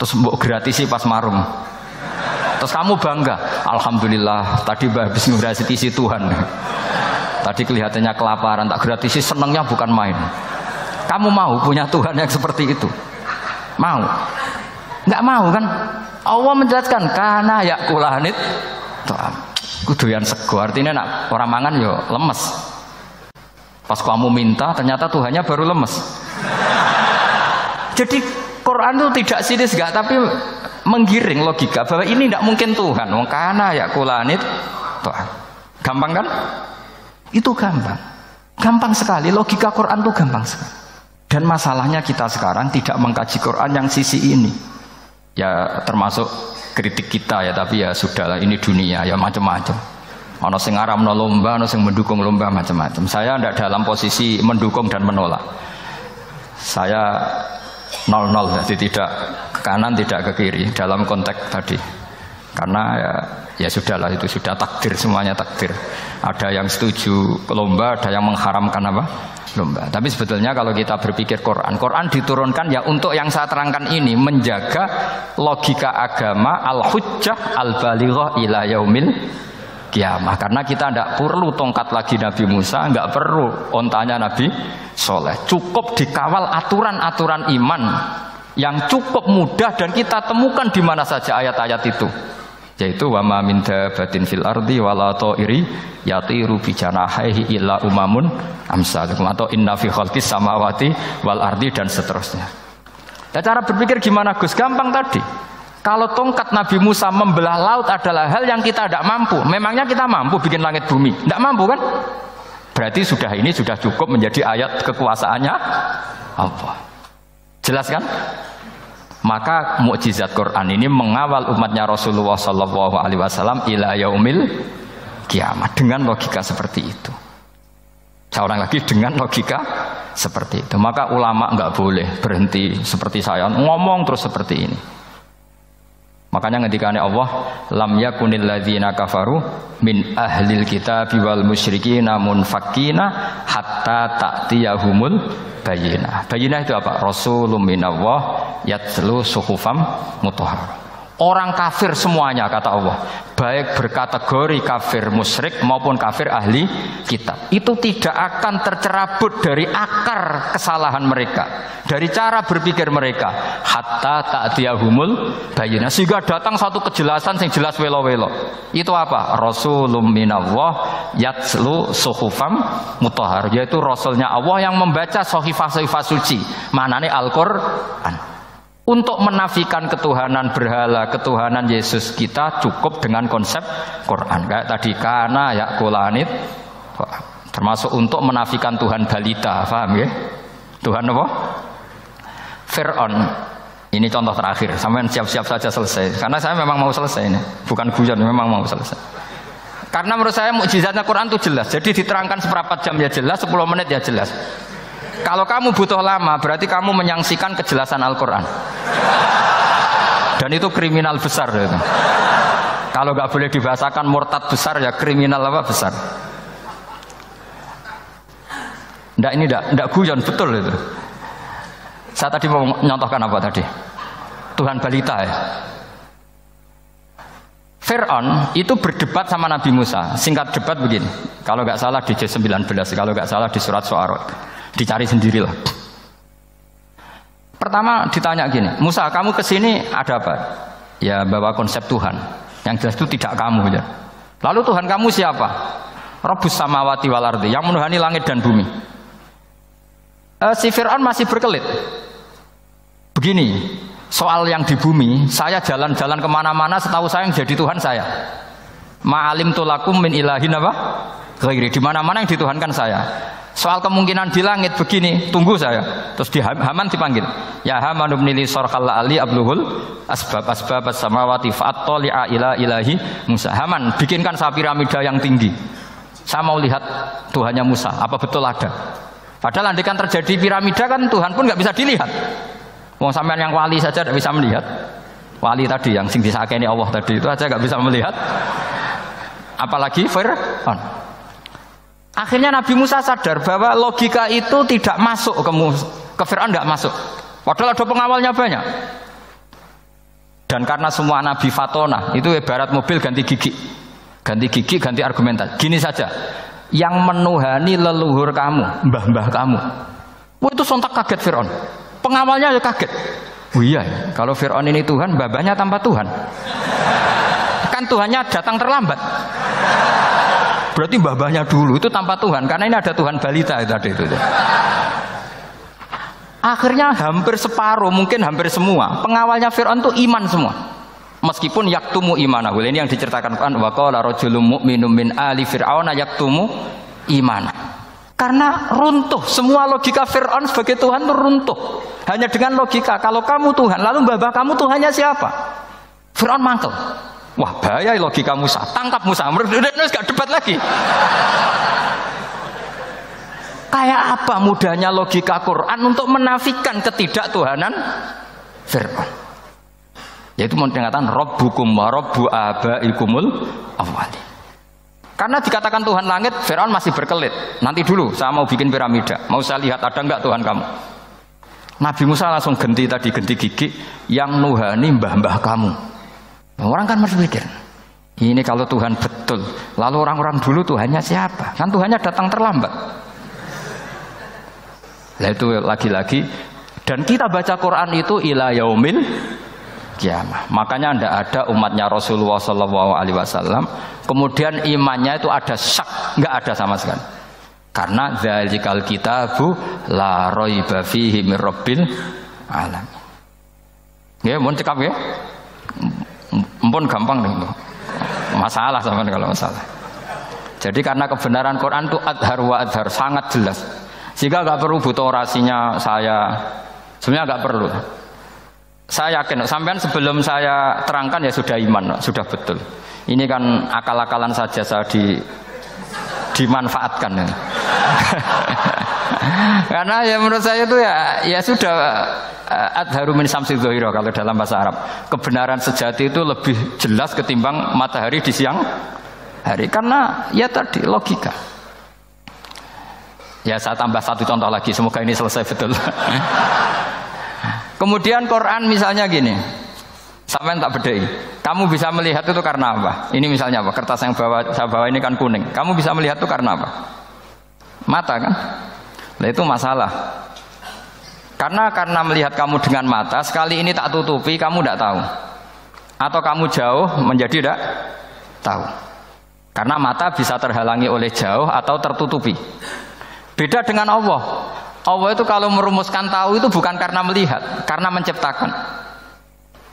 terus mbok gratisi pas marung. Terus kamu bangga, alhamdulillah tadi habis ngratisi Tuhan. Tadi kelihatannya kelaparan, tak gratisi, senangnya bukan main. Kamu mau punya Tuhan yang seperti itu? Mau? Enggak mau kan? Allah menjelaskan karena yakulanit ta'am. Kuduyan sego, artinya nak orang mangan yo lemes. Pas kamu minta ternyata Tuhannya baru lemes. Jadi Quran itu tidak sinis enggak, tapi menggiring logika bahwa ini tidak mungkin Tuhan. Wong kana yakulanit ta'am. Gampang kan? Itu gampang. Gampang sekali, logika Quran itu gampang sekali. Dan masalahnya kita sekarang tidak mengkaji Quran yang sisi ini. Ya termasuk kritik kita ya, tapi ya sudahlah, ini dunia ya macam-macam. Ono sing ngaramno lomba, ono sing mendukung lomba, macam-macam. Saya tidak dalam posisi mendukung dan menolak. Saya 0-0, jadi tidak ke kanan tidak ke kiri dalam konteks tadi. Karena ya sudahlah, itu sudah takdir, semuanya takdir. Ada yang setuju lomba, ada yang mengharamkan apa? Lomba. Tapi sebetulnya kalau kita berpikir Quran diturunkan ya untuk yang saya terangkan ini, menjaga logika agama al-hujjah al-balighah ila yaumil kiamah. Karena kita tidak perlu tongkat lagi Nabi Musa, nggak perlu ontanya Nabi Soleh. Cukup dikawal aturan-aturan iman yang cukup mudah dan kita temukan di mana saja ayat-ayat itu. Yaitu wa ma min dabatin fil ardi wala ta'iri yatiru bi janahihi illa umamun amsalukum atau inna fi khalqis samawati wal ardi dan seterusnya. Ya, cara berpikir gimana Gus? Gampang tadi. Kalau tongkat Nabi Musa membelah laut adalah hal yang kita tidak mampu. Memangnya kita mampu bikin langit bumi? Tidak mampu kan? Berarti ini sudah cukup menjadi ayat kekuasaannya Allah. Jelas kan? Maka mukjizat Quran ini mengawal umatnya Rasulullah Sallallahu Alaihi Wasallam ila yaumil kiamat dengan logika seperti itu. Saya ulang lagi, dengan logika seperti itu. Maka ulama nggak boleh berhenti seperti saya ngomong terus seperti ini. Makanya ngendikane Allah, lam yakunil ladzina kafaru min ahlil kitabi wal musyrikina munfakina hatta ta'tiyahumul bayyinah. Bayyinah itu apa? Rasulun minallah yatslu suhufam mutahharah. Orang kafir semuanya kata Allah, baik berkategori kafir musyrik maupun kafir ahli kitab, itu tidak akan tercerabut dari akar kesalahan mereka, dari cara berpikir mereka, hatta ta'tiyahumul bayyinah, sehingga datang satu kejelasan yang jelas welo-welo. Itu apa? Rasulun minallah yatslu suhufam mutahharah, yaitu rasulnya Allah yang membaca sahifah-sahifah suci, maknanya Al-Qur'an. Untuk menafikan ketuhanan berhala, ketuhanan Yesus kita cukup dengan konsep Quran. Kayak tadi kana ya kulanit, termasuk untuk menafikan Tuhan balita, paham ya? Tuhan apa? Fir'aun. Ini contoh terakhir. Sampai siap-siap saja selesai. Karena saya memang mau selesai ini, bukan guyon, memang mau selesai. Karena menurut saya mukjizatnya Quran itu jelas. Jadi diterangkan seperempat jam ya jelas, 10 menit ya jelas. Kalau kamu butuh lama, berarti kamu menyangsikan kejelasan Al-Quran. Dan itu kriminal besar. Itu. Kalau nggak boleh dibahasakan murtad besar, ya kriminal apa besar. Nggak, ini nggak guyon, betul itu. Saya tadi mau nyontohkan apa tadi? Tuhan balita ya. Fir'aun itu berdebat sama Nabi Musa. Singkat debat begini. Kalau nggak salah di J19, kalau nggak salah di surat Syu'ara. Dicari sendirilah. Pertama ditanya gini, Musa, kamu kesini ada apa? Ya bawa konsep Tuhan. Yang jelas itu tidak kamu ya. Lalu Tuhan kamu siapa? Rabbus samawati wal ardi, yang menuhani langit dan bumi. Si Fir'aun masih berkelit. Begini, soal yang di bumi, saya jalan-jalan kemana-mana, setahu saya yang jadi Tuhan saya. Ma'alim tulakum min ilahin apa? Ghairi, di mana-mana yang dituhankan saya. Soal kemungkinan di langit begini, tunggu saya. Terus di Haman dipanggil. Ya Haman ibnili sarhal ali abluhul asbab as-samawati fa'attali'a ila ilahi Musa. Haman, bikinkan saya piramida yang tinggi. Saya mau lihat Tuhannya Musa, apa betul ada. Padahal andaikan terjadi piramida kan Tuhan pun nggak bisa dilihat. Wong sampean yang wali saja tidak bisa melihat. Wali tadi yang sing disakeni Allah tadi itu aja nggak bisa melihat. Apalagi Fir'aun. Akhirnya Nabi Musa sadar bahwa logika itu tidak masuk ke Fir'aun, tidak masuk. Padahal ada pengawalnya banyak. Dan karena semua Nabi fatona, itu ibarat mobil ganti gigi. Ganti gigi, ganti argumentasi. Gini saja, yang menuhani leluhur kamu, mbah-mbah kamu. Wah, itu sontak kaget Fir'aun. Pengawalnya ya kaget. Oh iya, kalau Fir'aun ini Tuhan, mbah-mbahnya tanpa Tuhan. Kan Tuhannya datang terlambat. Berarti mbah-mbahnya dulu itu tanpa Tuhan, karena ini ada Tuhan balita itu. Akhirnya hampir separuh, mungkin hampir semua pengawalnya Fir'aun itu iman semua. Meskipun yaktumu imanahu. Ini yang diceritakan Quran, wa qala rajulun mu'minun min ali fir'auna yaktumu imana. Karena runtuh, semua logika Fir'aun sebagai Tuhan itu runtuh. Hanya dengan logika, kalau kamu Tuhan, lalu mbah-mbah kamu Tuhannya siapa? Fir'aun mangkel. Wah bahaya logika Musa, tangkap Musa, terus gak debat lagi. Kayak apa mudahnya logika Quran untuk menafikan ketidaktuhanan Fir'aun. Yaitu mengatakan Rabbukum wa Rabbu abaikumul awwalin. Karena dikatakan Tuhan langit, Fir'aun masih berkelit. Nanti dulu saya mau bikin piramida, mau saya lihat ada enggak Tuhan kamu. Nabi Musa langsung genti gigi, yang nuhani mbah-mbah kamu. Orang kan berpikir, ini kalau Tuhan betul, lalu orang-orang dulu Tuhannya siapa? Kan Tuhannya datang terlambat. Nah itu lagi-lagi, dan kita baca Quran itu ila yaumil kiamah. Makanya tidak ada umatnya Rasulullah SAW kemudian imannya itu ada syak, nggak ada sama sekali. Karena dzalikal kitabu la raiba fihi mir rabbil alamin. Ya, mohon cekap ya. Ampun gampang nih, masalah sama kalau masalah. Jadi karena kebenaran Quran itu adhar wa adhar, sangat jelas. Sehingga nggak perlu butuh orasinya saya. Sebenarnya nggak perlu. Saya yakin sampean sebelum saya terangkan ya sudah iman, sudah betul. Ini kan akal-akalan saja saya dimanfaatkan. Karena ya menurut saya itu ya sudah adharu min samsi dzohiro kalau dalam bahasa Arab. Kebenaran sejati itu lebih jelas ketimbang matahari di siang hari. Karena ya tadi logika. Ya saya tambah satu contoh lagi, semoga ini selesai betul. Kemudian Quran misalnya gini, sampean tak bedai. Kamu bisa melihat itu karena apa? Ini misalnya apa? Kertas yang saya bawa ini kan kuning. Kamu bisa melihat itu karena apa? Mata kan? Nah itu masalah. Karena melihat kamu dengan mata, sekali ini tak tutupi, kamu tidak tahu. Atau kamu jauh menjadi tidak tahu. Karena mata bisa terhalangi oleh jauh atau tertutupi. Beda dengan Allah. Allah itu kalau merumuskan tahu itu bukan karena melihat, karena menciptakan.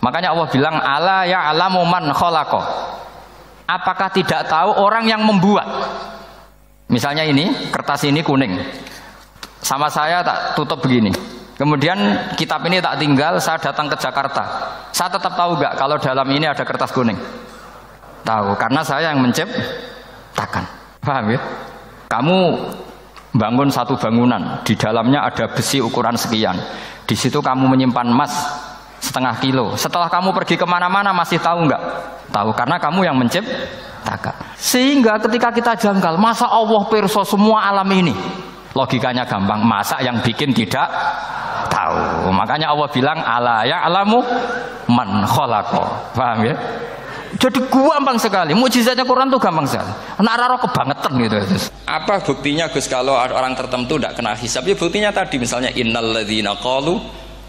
Makanya Allah bilang ala ya'lamu man khalaqa. Apakah tidak tahu orang yang membuat? Misalnya ini, kertas ini kuning. Sama saya tak tutup begini. Kemudian kitab ini tak tinggal, saya datang ke Jakarta. Saya tetap tahu enggak kalau dalam ini ada kertas kuning? Tahu, karena saya yang menciptakan. Paham ya? Kamu bangun satu bangunan, di dalamnya ada besi ukuran sekian. Di situ kamu menyimpan emas setengah kilo. Setelah kamu pergi kemana-mana masih tahu enggak? Tahu, karena kamu yang menciptakan. Sehingga ketika kita janggal, masa Allah pirsa semua alam ini? Logikanya gampang, masa yang bikin tidak tahu? Makanya Allah bilang ala ya'lamu man khalaqa. Paham ya? Jadi gampang sekali, mukjizatnya Quran tuh gampang sekali. Nararo kebangetan gitu. Apa buktinya Gus kalau orang tertentu tidak kena hisab? Ya buktinya tadi misalnya innalladzina qalu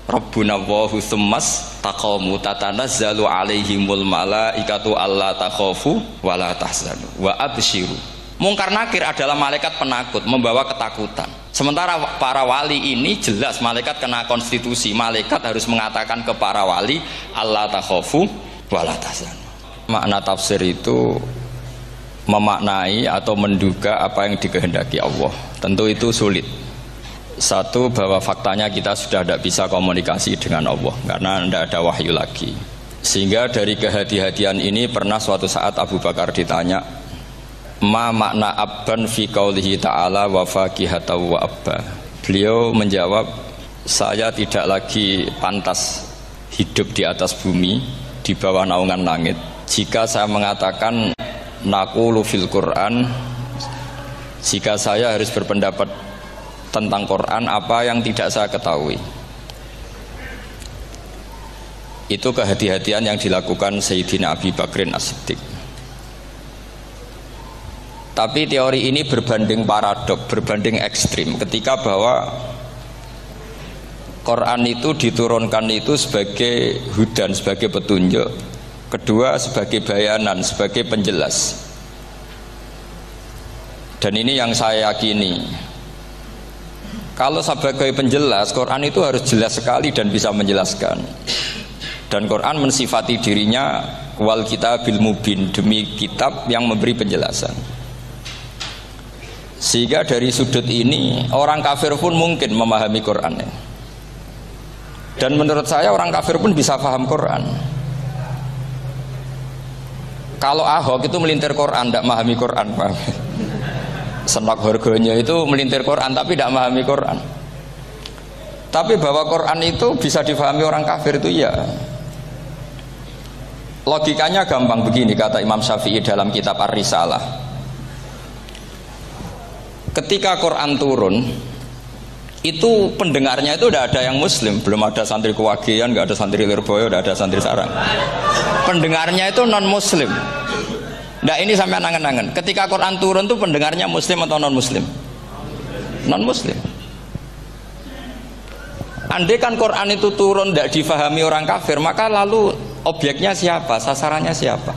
rabbuna Allahu tsummas taqamu tatanazzalu alaihimul malaikatu alla takhafu wala tahzanu wa absyiru. Mungkar nakir adalah malaikat penakut, membawa ketakutan. Sementara para wali ini jelas malaikat kena konstitusi. Malaikat harus mengatakan ke para wali alla takhafu wala tahzanu. Makna tafsir itu memaknai atau menduga apa yang dikehendaki Allah. Tentu itu sulit. Satu, bahwa faktanya kita sudah tidak bisa komunikasi dengan Allah karena tidak ada wahyu lagi. Sehingga dari kehati-hatian ini pernah suatu saat Abu Bakar ditanya, ma makna abban fi qaulihi ta'ala wa faqihatan wa abba. Beliau menjawab, saya tidak lagi pantas hidup di atas bumi, di bawah naungan langit, jika saya mengatakan naqulu fil Quran, jika saya harus berpendapat tentang Quran apa yang tidak saya ketahui. Itu kehati-hatian yang dilakukan Sayyidina Abi Bakrin As-Siddiq. Tapi teori ini berbanding paradok, berbanding ekstrim, ketika bahwa Quran itu diturunkan itu sebagai hudan, sebagai petunjuk. Kedua sebagai bayanan, sebagai penjelas. Dan ini yang saya yakini. Kalau sebagai penjelas, Quran itu harus jelas sekali dan bisa menjelaskan. Dan Quran mensifati dirinya wal kitabil mubin, demi kitab yang memberi penjelasan. Sehingga dari sudut ini orang kafir pun mungkin memahami Quran. Dan menurut saya orang kafir pun bisa paham Quran. Kalau Ahok itu melintir Quran, tidak memahami Quran, paham? Senak harganya itu melintir Quran, tapi tidak memahami Quran. Tapi bahwa Quran itu bisa difahami orang kafir itu ya. Logikanya gampang begini, kata Imam Syafi'i dalam kitab Ar-Risalah. Ketika Quran turun, itu pendengarnya itu tidak ada yang Muslim, belum ada santri Kewagian, nggak ada santri Lirboyo, nggak ada santri Sarang. Pendengarnya itu non Muslim. Nah ini sampai angen-angen. Ketika Quran turun tuh pendengarnya Muslim atau non Muslim? Non Muslim. Andai kan Quran itu turun tidak difahami orang kafir, maka lalu objeknya siapa? Sasarannya siapa?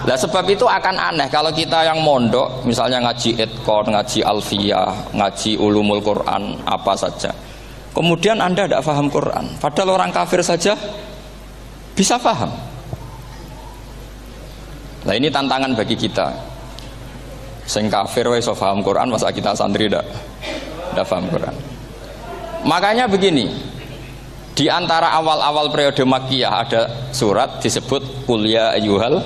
Nah sebab itu akan aneh kalau kita yang mondok, misalnya ngaji Edkon, ngaji Alfiyah, ngaji Ulumul Quran, apa saja. Kemudian Anda tidak paham Quran, padahal orang kafir saja bisa paham. Nah ini tantangan bagi kita. Sing kafir wis paham Quran, masa kita santri tidak paham Quran. Makanya begini, di antara awal-awal periode Makkiyah ada surat disebut Qul ya ayyuhal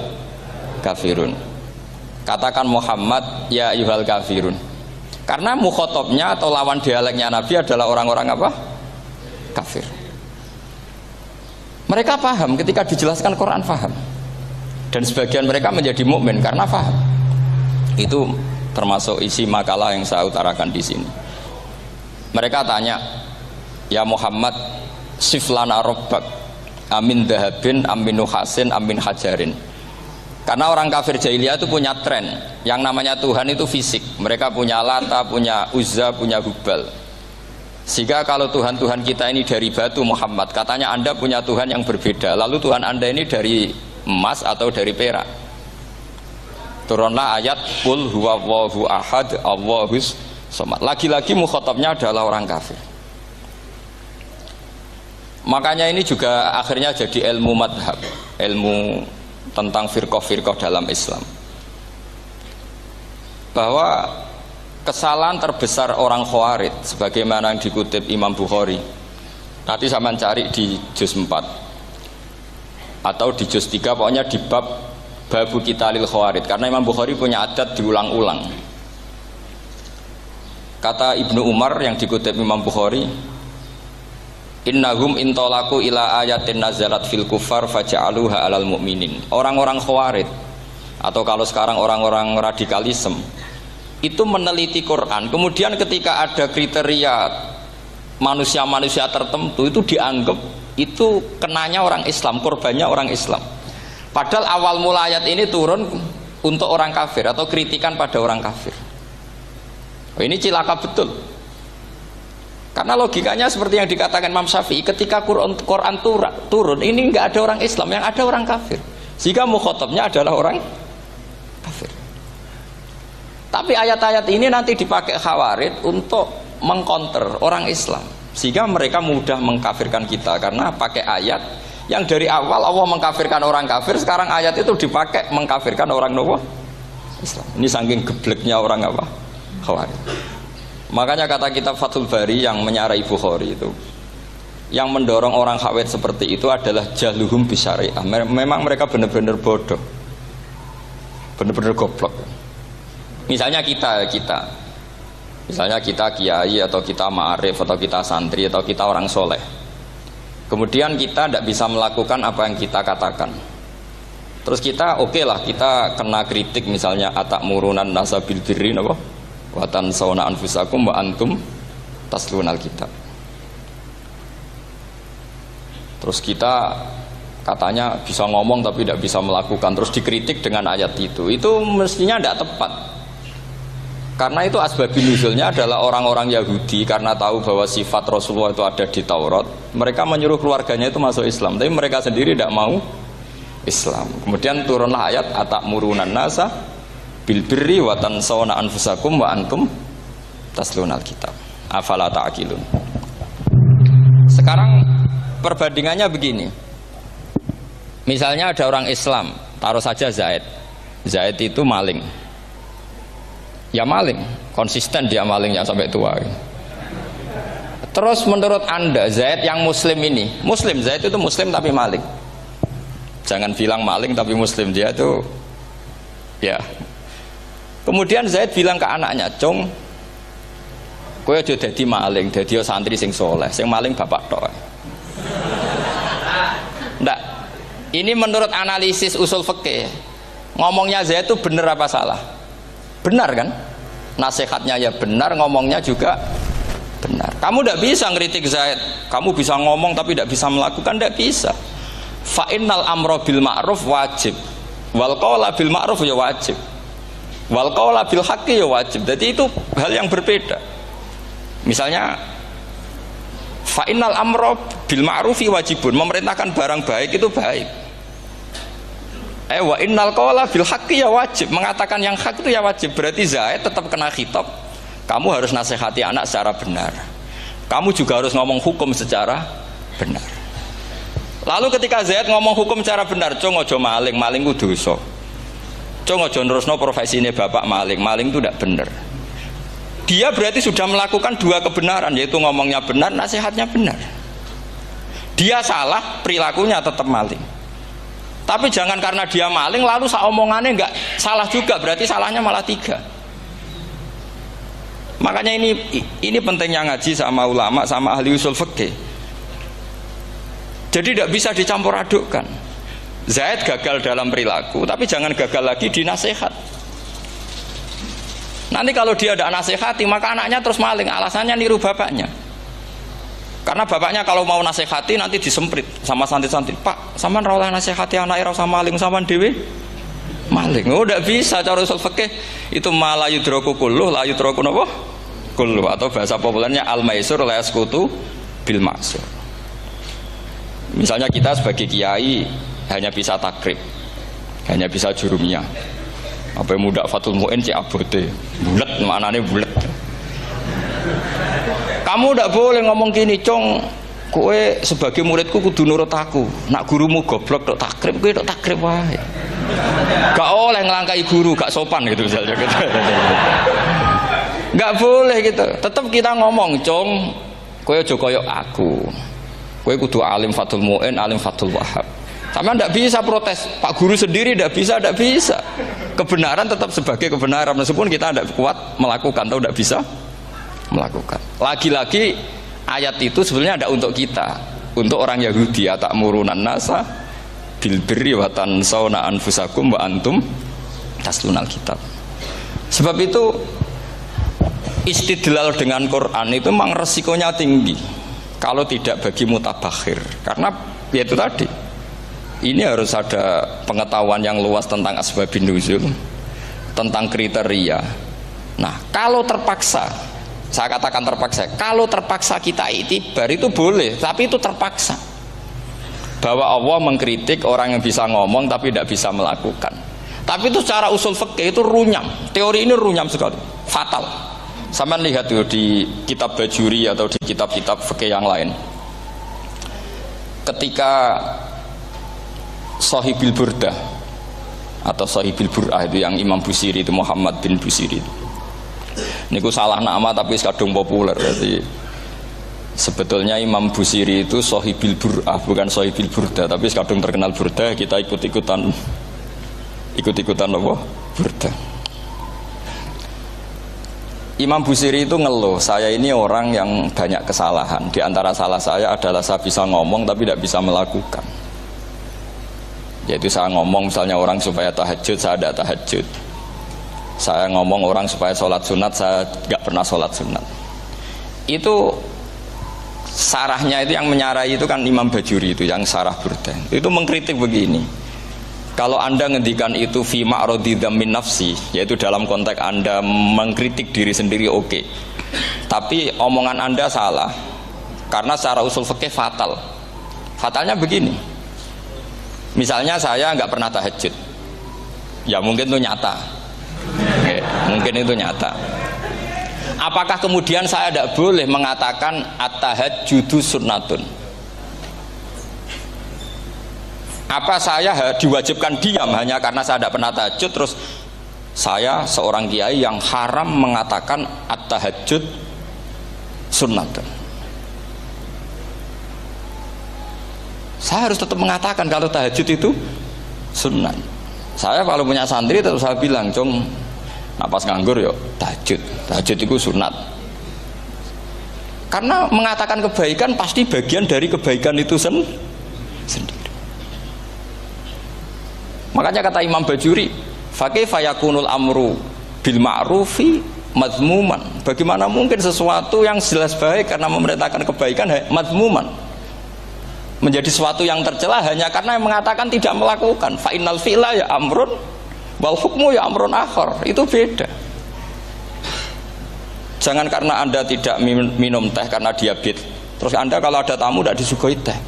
kafirun. Katakan Muhammad ya ayyuhal kafirun. Karena mukhatabnya atau lawan dialeknya Nabi adalah orang-orang apa? Kafir. Mereka paham ketika dijelaskan Quran, paham. Dan sebagian mereka menjadi mukmin karena paham. Itu termasuk isi makalah yang saya utarakan di sini. Mereka tanya, ya Muhammad, siflana robbak, amin dahabin, amin nuhasin, amin hajarin. Karena orang kafir jahiliyah itu punya tren, yang namanya Tuhan itu fisik. Mereka punya Lata, punya Uzza, punya Hubal. Sehingga kalau Tuhan-Tuhan kita ini dari batu Muhammad, katanya Anda punya Tuhan yang berbeda. Lalu Tuhan Anda ini dari emas atau dari perak. Turunlah ayat Qul huwallahu ahad Allahus somad. Lagi-lagi mukhatabnya adalah orang kafir. Makanya ini juga akhirnya jadi ilmu madhab, ilmu tentang firqah-firqah dalam Islam. Bahwa kesalahan terbesar orang Khawarij sebagaimana yang dikutip Imam Bukhari. Nanti saya mencari di juz 4 atau di juz 3, pokoknya di bab Babu Qitalil Khawarij, karena Imam Bukhari punya adat diulang-ulang. Kata Ibnu Umar yang dikutip Imam Bukhari, innahum intolaku ila ayatin nazalat fil kufar faja'aluha alal mu'minin. Orang-orang Khawarij atau kalau sekarang orang-orang radikalisme itu meneliti Quran, kemudian ketika ada kriteria manusia-manusia tertentu itu dianggap itu kenanya orang Islam, korbannya orang Islam. Padahal awal mula ayat ini turun untuk orang kafir atau kritikan pada orang kafir. Ini cilaka betul. Karena logikanya seperti yang dikatakan Imam Syafi'i, ketika Quran turun ini nggak ada orang Islam, yang ada orang kafir. Sehingga mukhatabnya adalah orang kafir. Tapi ayat-ayat ini nanti dipakai Khawarij untuk mengcounter orang Islam, sehingga mereka mudah mengkafirkan kita karena pakai ayat yang dari awal Allah mengkafirkan orang kafir, sekarang ayat itu dipakai mengkafirkan orang Islam. Ini saking gebleknya orang apa? Khawarij. Makanya kata kitab Fathul Bari yang menyarai Bukhari itu, yang mendorong orang Khawarij seperti itu adalah jahluhum bisyariah. Memang mereka benar-benar bodoh, benar-benar goblok. Misalnya kita kiai atau kita ma'arif atau kita santri atau kita orang soleh, kemudian kita tidak bisa melakukan apa yang kita katakan. Terus kita oke lah, kita kena kritik misalnya atakmurunan nasabil birri napa wa tansawna anfusakum wa antum taslunal kitab. Terus kita katanya bisa ngomong tapi tidak bisa melakukan, terus dikritik dengan ayat itu mestinya tidak tepat. Karena itu asbabun nuzulnya adalah orang-orang Yahudi karena tahu bahwa sifat Rasulullah itu ada di Taurat, mereka menyuruh keluarganya itu masuk Islam, tapi mereka sendiri tidak mau Islam. Kemudian turunlah ayat atakmurunan nasa bil birri wa tansawna anfusakum wa antum taslunal kitab. Afala ta'qilun. Sekarang perbandingannya begini. Misalnya ada orang Islam, taruh saja Zaid. Zaid itu maling. Ya maling, konsisten dia malingnya sampai tua. Terus menurut Anda Zaid yang muslim ini, muslim, Zaid itu muslim tapi maling. Jangan bilang maling tapi muslim, dia itu ya. Kemudian Zaid bilang ke anaknya, "Cung, kowe aja dadi maling, dadi santri sing soleh, sing maling bapak tok." Ndak. Ini menurut analisis usul fikih. Ngomongnya Zaid itu benar apa salah? Benar kan? Nasihatnya ya benar, ngomongnya juga benar. Kamu tidak bisa ngeritik Zaid. Kamu bisa ngomong tapi tidak bisa melakukan, tidak bisa. Fa innal amra bil ma'ruf wajib. Wal qawla bil ma'ruf ya wajib. Wal qawla bil haqqi ya wajib. Jadi itu hal yang berbeda. Misalnya fa innal amra bil ma'rufi wajibun, memerintahkan barang baik itu baik. Wa innal qawla bil haqqi ya wajib, mengatakan yang hak itu ya wajib. Berarti Zaid tetap kena khitab. Kamu harus nasihati anak secara benar. Kamu juga harus ngomong hukum secara benar. Lalu ketika Zaid ngomong hukum secara benar, cung ojo maling, maling ku dosa. Cung ojo nerusno profesine bapak maling, maling itu tidak benar. dia berarti sudah melakukan dua kebenaran, yaitu ngomongnya benar, nasihatnya benar. Dia salah, perilakunya tetap maling. Tapi jangan karena dia maling lalu omongannya nggak salah juga, berarti salahnya malah 3. Makanya ini pentingnya ngaji sama ulama, sama ahli usul fikih. Jadi tidak bisa dicampur adukkan. Zaid gagal dalam perilaku, tapi jangan gagal lagi di nasihat. Nanti kalau dia tidak nasihati, maka anaknya terus maling, alasannya niru bapaknya. Karena bapaknya kalau mau nasihati nanti disemprit sama santri-santri. Pak, sampean ra oleh nasihati anake ra usah maling, sampean dhewe maling. Oh, tidak bisa cara usul fikih. Itu malah yudraku kulluh, la yudraku napa? Kulluh, atau bahasa populernya al-maisur la yasqutu bil ma'sur. Misalnya kita sebagai kiai hanya bisa takrib, hanya bisa jurumiyah. Apa yang muda Fatul Mu'in cik abote bulet, maknanya bulet. Kamu tidak boleh ngomong gini, Cong, kowe sebagai muridku kudu nurut aku. Nak gurumu goblok tok takrib, kowe tok takrib wae. Gak oleh ngelangkai guru, gak sopan gitu misalnya gitu. Gak boleh gitu. Tetap kita ngomong, Cong, kowe aja koyo aku. Kowe kudu alim Fatul Mu'in, alim Fatul Wahab. Sama tidak bisa protes, Pak Guru sendiri tidak bisa. Kebenaran tetap sebagai kebenaran, meskipun kita tidak kuat melakukan atau tidak bisa melakukan. Lagi-lagi ayat itu sebenarnya ada untuk kita, untuk orang Yahudi, ta'murunan nasa bil birri wa tansawna anfusakum wa antum taslunal kitab. Sebab itu istidlal dengan Quran itu memang resikonya tinggi kalau tidak bagi mutabakhir, karena ya itu tadi. Ini harus ada pengetahuan yang luas tentang asbabun nuzul, tentang kriteria. Nah, kalau terpaksa, saya katakan terpaksa, kalau terpaksa kita itibar itu boleh, tapi itu terpaksa. Bahwa Allah mengkritik orang yang bisa ngomong tapi tidak bisa melakukan. Tapi itu secara usul fikih itu runyam. Teori ini runyam sekali, fatal. Sampai lihat tuh di kitab Bajuri atau di kitab-kitab fikih yang lain. Ketika Sahibil Burdah atau Sahibil Bur'ah itu yang Imam Busiri itu, Muhammad bin Busiri itu. Niku salah nama tapi kadung populer. Jadi sebetulnya Imam Busiri itu Sahibil Bur'ah, bukan Sahibil Burdah, tapi kadung terkenal Burdah, kita ikut-ikutan apa? Burdah. Imam Busiri itu ngeluh, saya ini orang yang banyak kesalahan. Di antara salah saya adalah saya bisa ngomong tapi tidak bisa melakukan. Yaitu saya ngomong misalnya orang supaya tahajud, saya tidak tahajud. Saya ngomong orang supaya sholat sunat, saya nggak pernah sholat sunat. Itu sarahnya itu yang menyarai itu kan Imam Bajuri itu yang sarah Burdah. Itu mengkritik begini. Kalau Anda ngendikan itu fi ma'radidam min nafsi, yaitu dalam konteks Anda mengkritik diri sendiri oke. Tapi omongan Anda salah. Karena secara usul fikih fatal. Fatalnya begini. Misalnya saya nggak pernah tahajud, ya mungkin itu nyata, mungkin itu nyata. Apakah kemudian saya tidak boleh mengatakan at-tahajjudu sunnatun? Apa saya diwajibkan diam hanya karena saya tidak pernah tahajud, terus saya seorang kiai yang haram mengatakan at-tahajjud sunnatun? Saya harus tetap mengatakan kalau tahajud itu sunnah. Saya kalau punya santri terus saya bilang, Cong, napas nganggur yuk tahajud itu sunat. Karena mengatakan kebaikan pasti bagian dari kebaikan itu sendiri. Makanya kata Imam Bajuri, fakaifa yakunul amru bil ma'rufi mazmuman. Bagaimana mungkin sesuatu yang jelas baik karena memerintahkan kebaikan mazmuman menjadi sesuatu yang tercela hanya karena yang mengatakan tidak melakukan. Fa innal fi'la ya amrun wal hukmu ya amrun akhar. Itu beda. Jangan karena Anda tidak minum teh karena diabetes, terus Anda kalau ada tamu tidak disuguhi teh.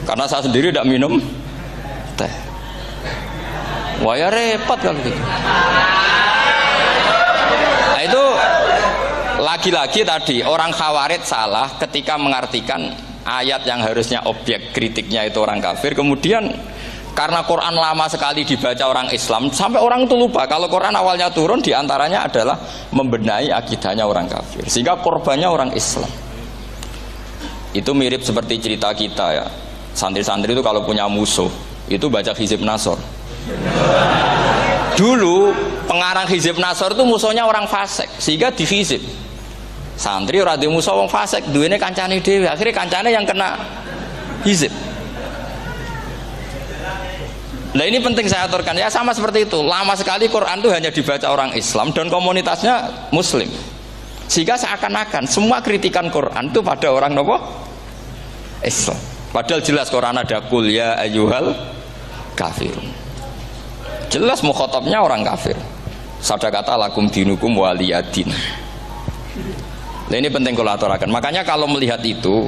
Karena saya sendiri tidak minum teh. Wah ya repot kalau gitu. Nah itu lagi-lagi tadi orang Khawarij salah ketika mengartikan ayat yang harusnya objek kritiknya itu orang kafir, kemudian Karena Quran lama sekali dibaca orang Islam, sampai orang itu lupa kalau Quran awalnya turun diantaranya adalah membenahi akidahnya orang kafir, sehingga korbannya orang Islam. Itu mirip seperti cerita kita ya, santri-santri itu kalau punya musuh itu baca Hizib Nasor. Dulu pengarang Hizib Nasor itu musuhnya orang fasik, sehingga dihizib. Santri ora duwe musuh wong fasik, duwene kancane dhewe, akhirnya kancane yang kena hizib. Nah ini penting saya aturkan ya, sama seperti itu. Lama sekali Quran itu hanya dibaca orang Islam dan komunitasnya Muslim, sehingga seakan-akan semua kritikan Quran itu pada orang nopo Islam. Padahal jelas Quran ada kul ya ayyuhal kafirun. Jelas mukhatabnya orang kafir. Sadaqata lakum dinukum waliyadin. Nah ini penting kalau aturakan. Makanya kalau melihat itu,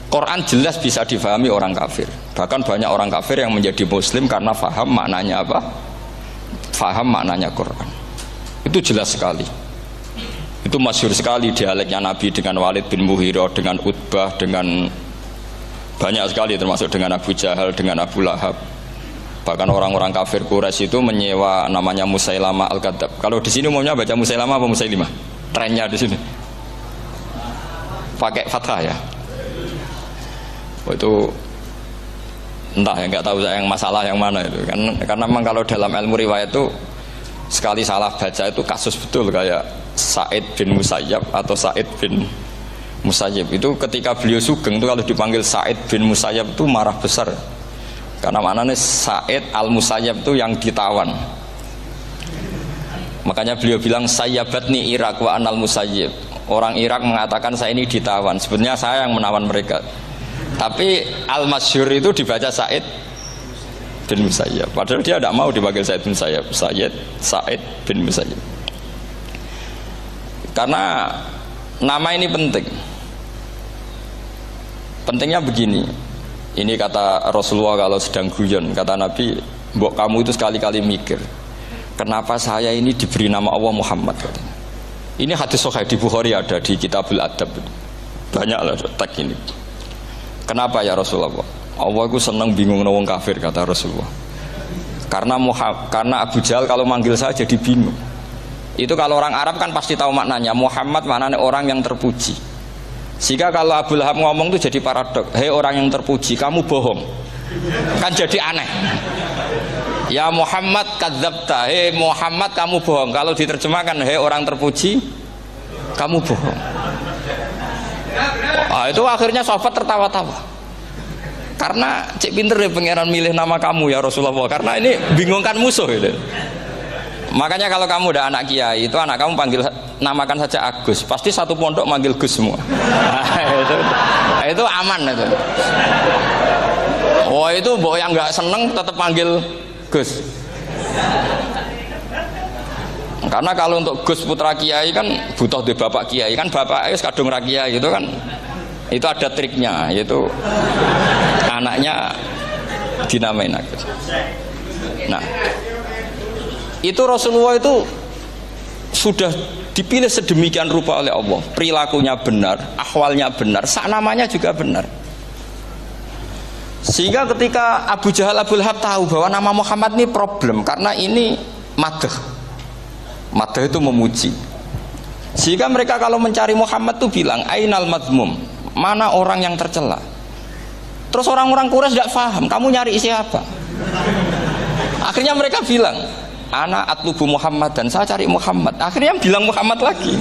Quran jelas bisa difahami orang kafir. Bahkan banyak orang kafir yang menjadi Muslim karena faham maknanya apa? Faham maknanya Quran. Itu jelas sekali. Itu masyhur sekali dialeknya Nabi dengan Walid bin Mughirah, dengan Utbah, dengan banyak sekali, termasuk dengan Abu Jahal, dengan Abu Lahab. Bahkan orang-orang kafir Quraisy itu menyewa namanya Musailamah Al-Kadzab. Kalau di sini umumnya baca Musailamah apa Musailimah? Trennya di sini pakai fathah ya. Oh, itu entah ya, nggak tahu saya yang masalah yang mana itu kan, karena memang kalau dalam ilmu riwayat itu sekali salah baca itu kasus betul, kayak Sa'id bin Musayyab atau Sa'id bin Musayyib itu ketika beliau sugeng itu kalau dipanggil Sa'id bin Musayyab itu marah besar, karena maknanya Sa'id al-Musayyab itu yang ditawan. Makanya beliau bilang sayyabatni Irak wa anal Musayyib. Orang Irak mengatakan saya ini ditawan, sebenarnya saya yang menawan mereka. Tapi al-masyhur itu dibaca Sa'id bin Musayyab, padahal dia tidak mau dipanggil Sa'id bin Musayyab, Sa'id bin Musayyab. Karena nama ini penting. Pentingnya begini, ini kata Rasulullah kalau sedang guyon, kata Nabi, mbok kamu itu sekali-kali mikir, kenapa saya ini diberi nama Allah Muhammad, katanya. Ini hadis sahih di Bukhari, ada di Kitabul Adab, banyaklah teks ini. Kenapa ya Rasulullah? Allah itu senang bingung wong kafir, kata Rasulullah. Karena Abu Jahal kalau manggil saya jadi bingung. Itu kalau orang Arab kan pasti tahu maknanya. Muhammad maknanya orang yang terpuji. Sehingga kalau Abu Lahab ngomong itu jadi paradok. Hei orang yang terpuji, kamu bohong. Kan jadi aneh. Ya Muhammad kadzabta. Hei Muhammad kamu bohong. Kalau diterjemahkan hei orang terpuji, kamu bohong. Itu akhirnya sahabat tertawa-tawa. Karena cek pinter deh pangeran milih nama kamu ya Rasulullah. Karena ini bingungkan musuh gitu. Makanya kalau kamu udah anak kiai, itu anak kamu panggil namakan saja Agus. Pasti satu pondok manggil Gus semua. Itu aman itu. Oh itu boh yang nggak seneng tetap panggil Gus. Karena kalau untuk Gus putra kiai kan butuh di bapak kiai, kan bapak ayus kadung rakyai itu kan, itu ada triknya, yaitu anaknya dinamain Agus. Nah itu Rasulullah itu sudah dipilih sedemikian rupa oleh Allah, perilakunya benar, ahwalnya benar, sak namanya juga benar. Sehingga ketika Abu Jahal, Abu Lahab tahu bahwa nama Muhammad ini problem, karena ini madah itu memuji. Sehingga mereka kalau mencari Muhammad tuh bilang ainal madmum, mana orang yang tercela. Terus orang-orang Quraisy tidak paham, kamu nyari siapa? Akhirnya mereka bilang, ana atlubu Muhammad, dan saya cari Muhammad. Akhirnya bilang Muhammad lagi.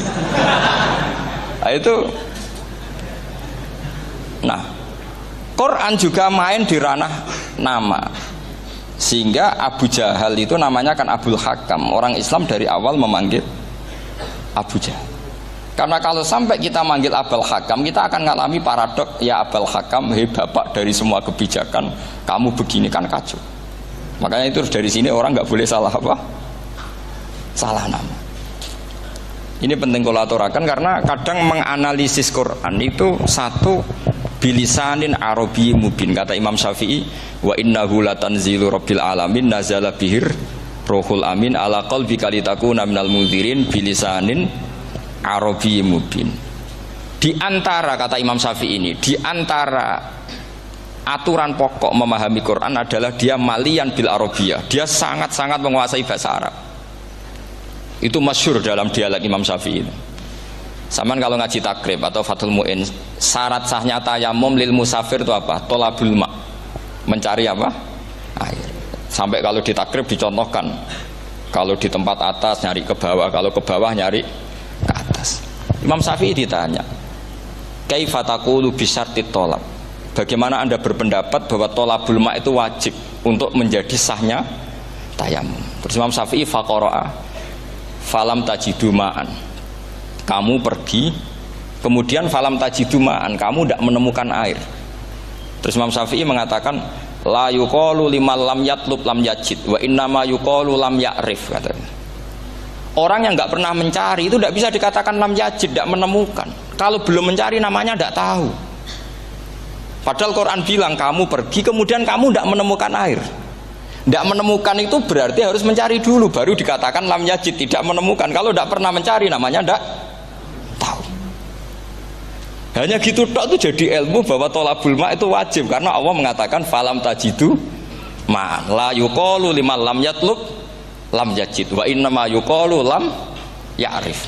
Nah itu. Nah, Quran juga main di ranah nama. Sehingga Abu Jahal itu namanya kan Abul Hakam. Orang Islam dari awal memanggil Abu Jahal. Karena kalau sampai kita manggil Abul Hakam, kita akan mengalami paradok. Ya Abul Hakam, hei bapak dari semua kebijakan, kamu begini kan kacau. Makanya itu dari sini orang nggak boleh salah apa? Salah nama. Ini penting kalau aturakan, karena kadang menganalisis Quran itu satu bilisanin arabi mubin, kata Imam Syafi'i, wa innahu latanzilu rabbil alamin nazala bihir rohul amin ala qalbika litakuna minal mudhirin bilisanin arabi mubin. Di antara, kata Imam Syafi'i ini, di antara aturan pokok memahami Quran adalah dia malian bil arabiyah. Dia sangat-sangat menguasai bahasa Arab. Itu masyhur dalam dialog Imam Syafi'i. Saman kalau ngaji takrib atau Fathul Mu'in, syarat sahnya tayamum lil musafir itu apa? Tolabul ma. Mencari apa? Air. Sampai kalau di takrib dicontohkan, kalau di tempat atas nyari ke bawah, kalau ke bawah nyari ke atas. Imam Syafi'i ditanya, kaifa taqulu bi syartit tolab? Bagaimana Anda berpendapat bahwa tolabul ma itu wajib untuk menjadi sahnya tayamum? Terus Imam Syafi'i faqara'a falam tajidu ma'an. Kamu pergi, kemudian falam tajidu ma'an, kamu tidak menemukan air. Terus Imam Syafi'i mengatakan la yuqalu liman lam yatlub lam yajid wa innama yuqalu lam ya'rif, katanya. Orang yang nggak pernah mencari itu tidak bisa dikatakan lam yajid, tidak menemukan. Kalau belum mencari namanya tidak tahu. Padahal Quran bilang kamu pergi kemudian kamu tidak menemukan air. Tidak menemukan itu berarti harus mencari dulu baru dikatakan lam yajid, tidak menemukan. Kalau tidak pernah mencari namanya tidak tahu. Hanya gitu tok itu jadi ilmu bahwa tolabul ma itu wajib karena Allah mengatakan falam tajidu ma la yuqalu liman lam yatlub lam yajid wa innama yuqalu lam ya'rif.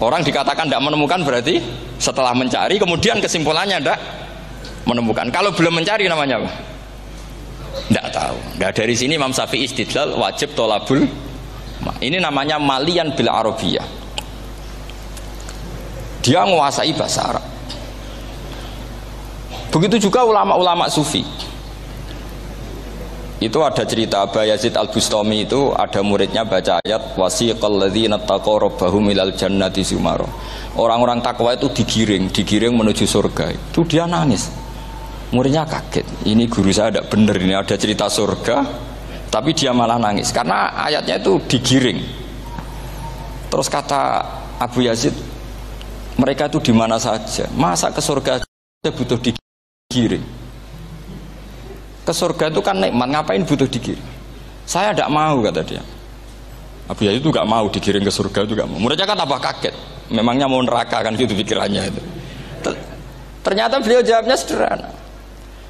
Orang dikatakan tidak menemukan berarti setelah mencari kemudian kesimpulannya tidak menemukan. Kalau belum mencari namanya apa? Tidak tahu. Nah, dari sini Imam Syafi'i istidlal wajib tolabul ma. Ini namanya malian bil arabiyah. Dia menguasai bahasa Arab. Begitu juga ulama-ulama sufi. Itu ada cerita Aba Yazid Al-Bustami, itu ada muridnya baca ayat wasiqal ladzina taqaw rabbahum ilal jannati zumara. Orang-orang takwa itu digiring menuju surga. Itu dia nangis. Muridnya kaget. Ini guru saya tidak benar, ini ada cerita surga tapi dia malah nangis karena ayatnya itu digiring. Terus kata Abu Yazid, mereka itu di mana saja, masa ke surga butuh digiring? Ke surga itu kan nikmat, ngapain butuh digiring? Saya tidak mau, kata dia. Abu Yazid itu gak mau digiring ke surga, itu gak mau. Muridnya kan tambah kaget, memangnya mau neraka kan gitu pikirannya itu. Ternyata beliau jawabnya sederhana,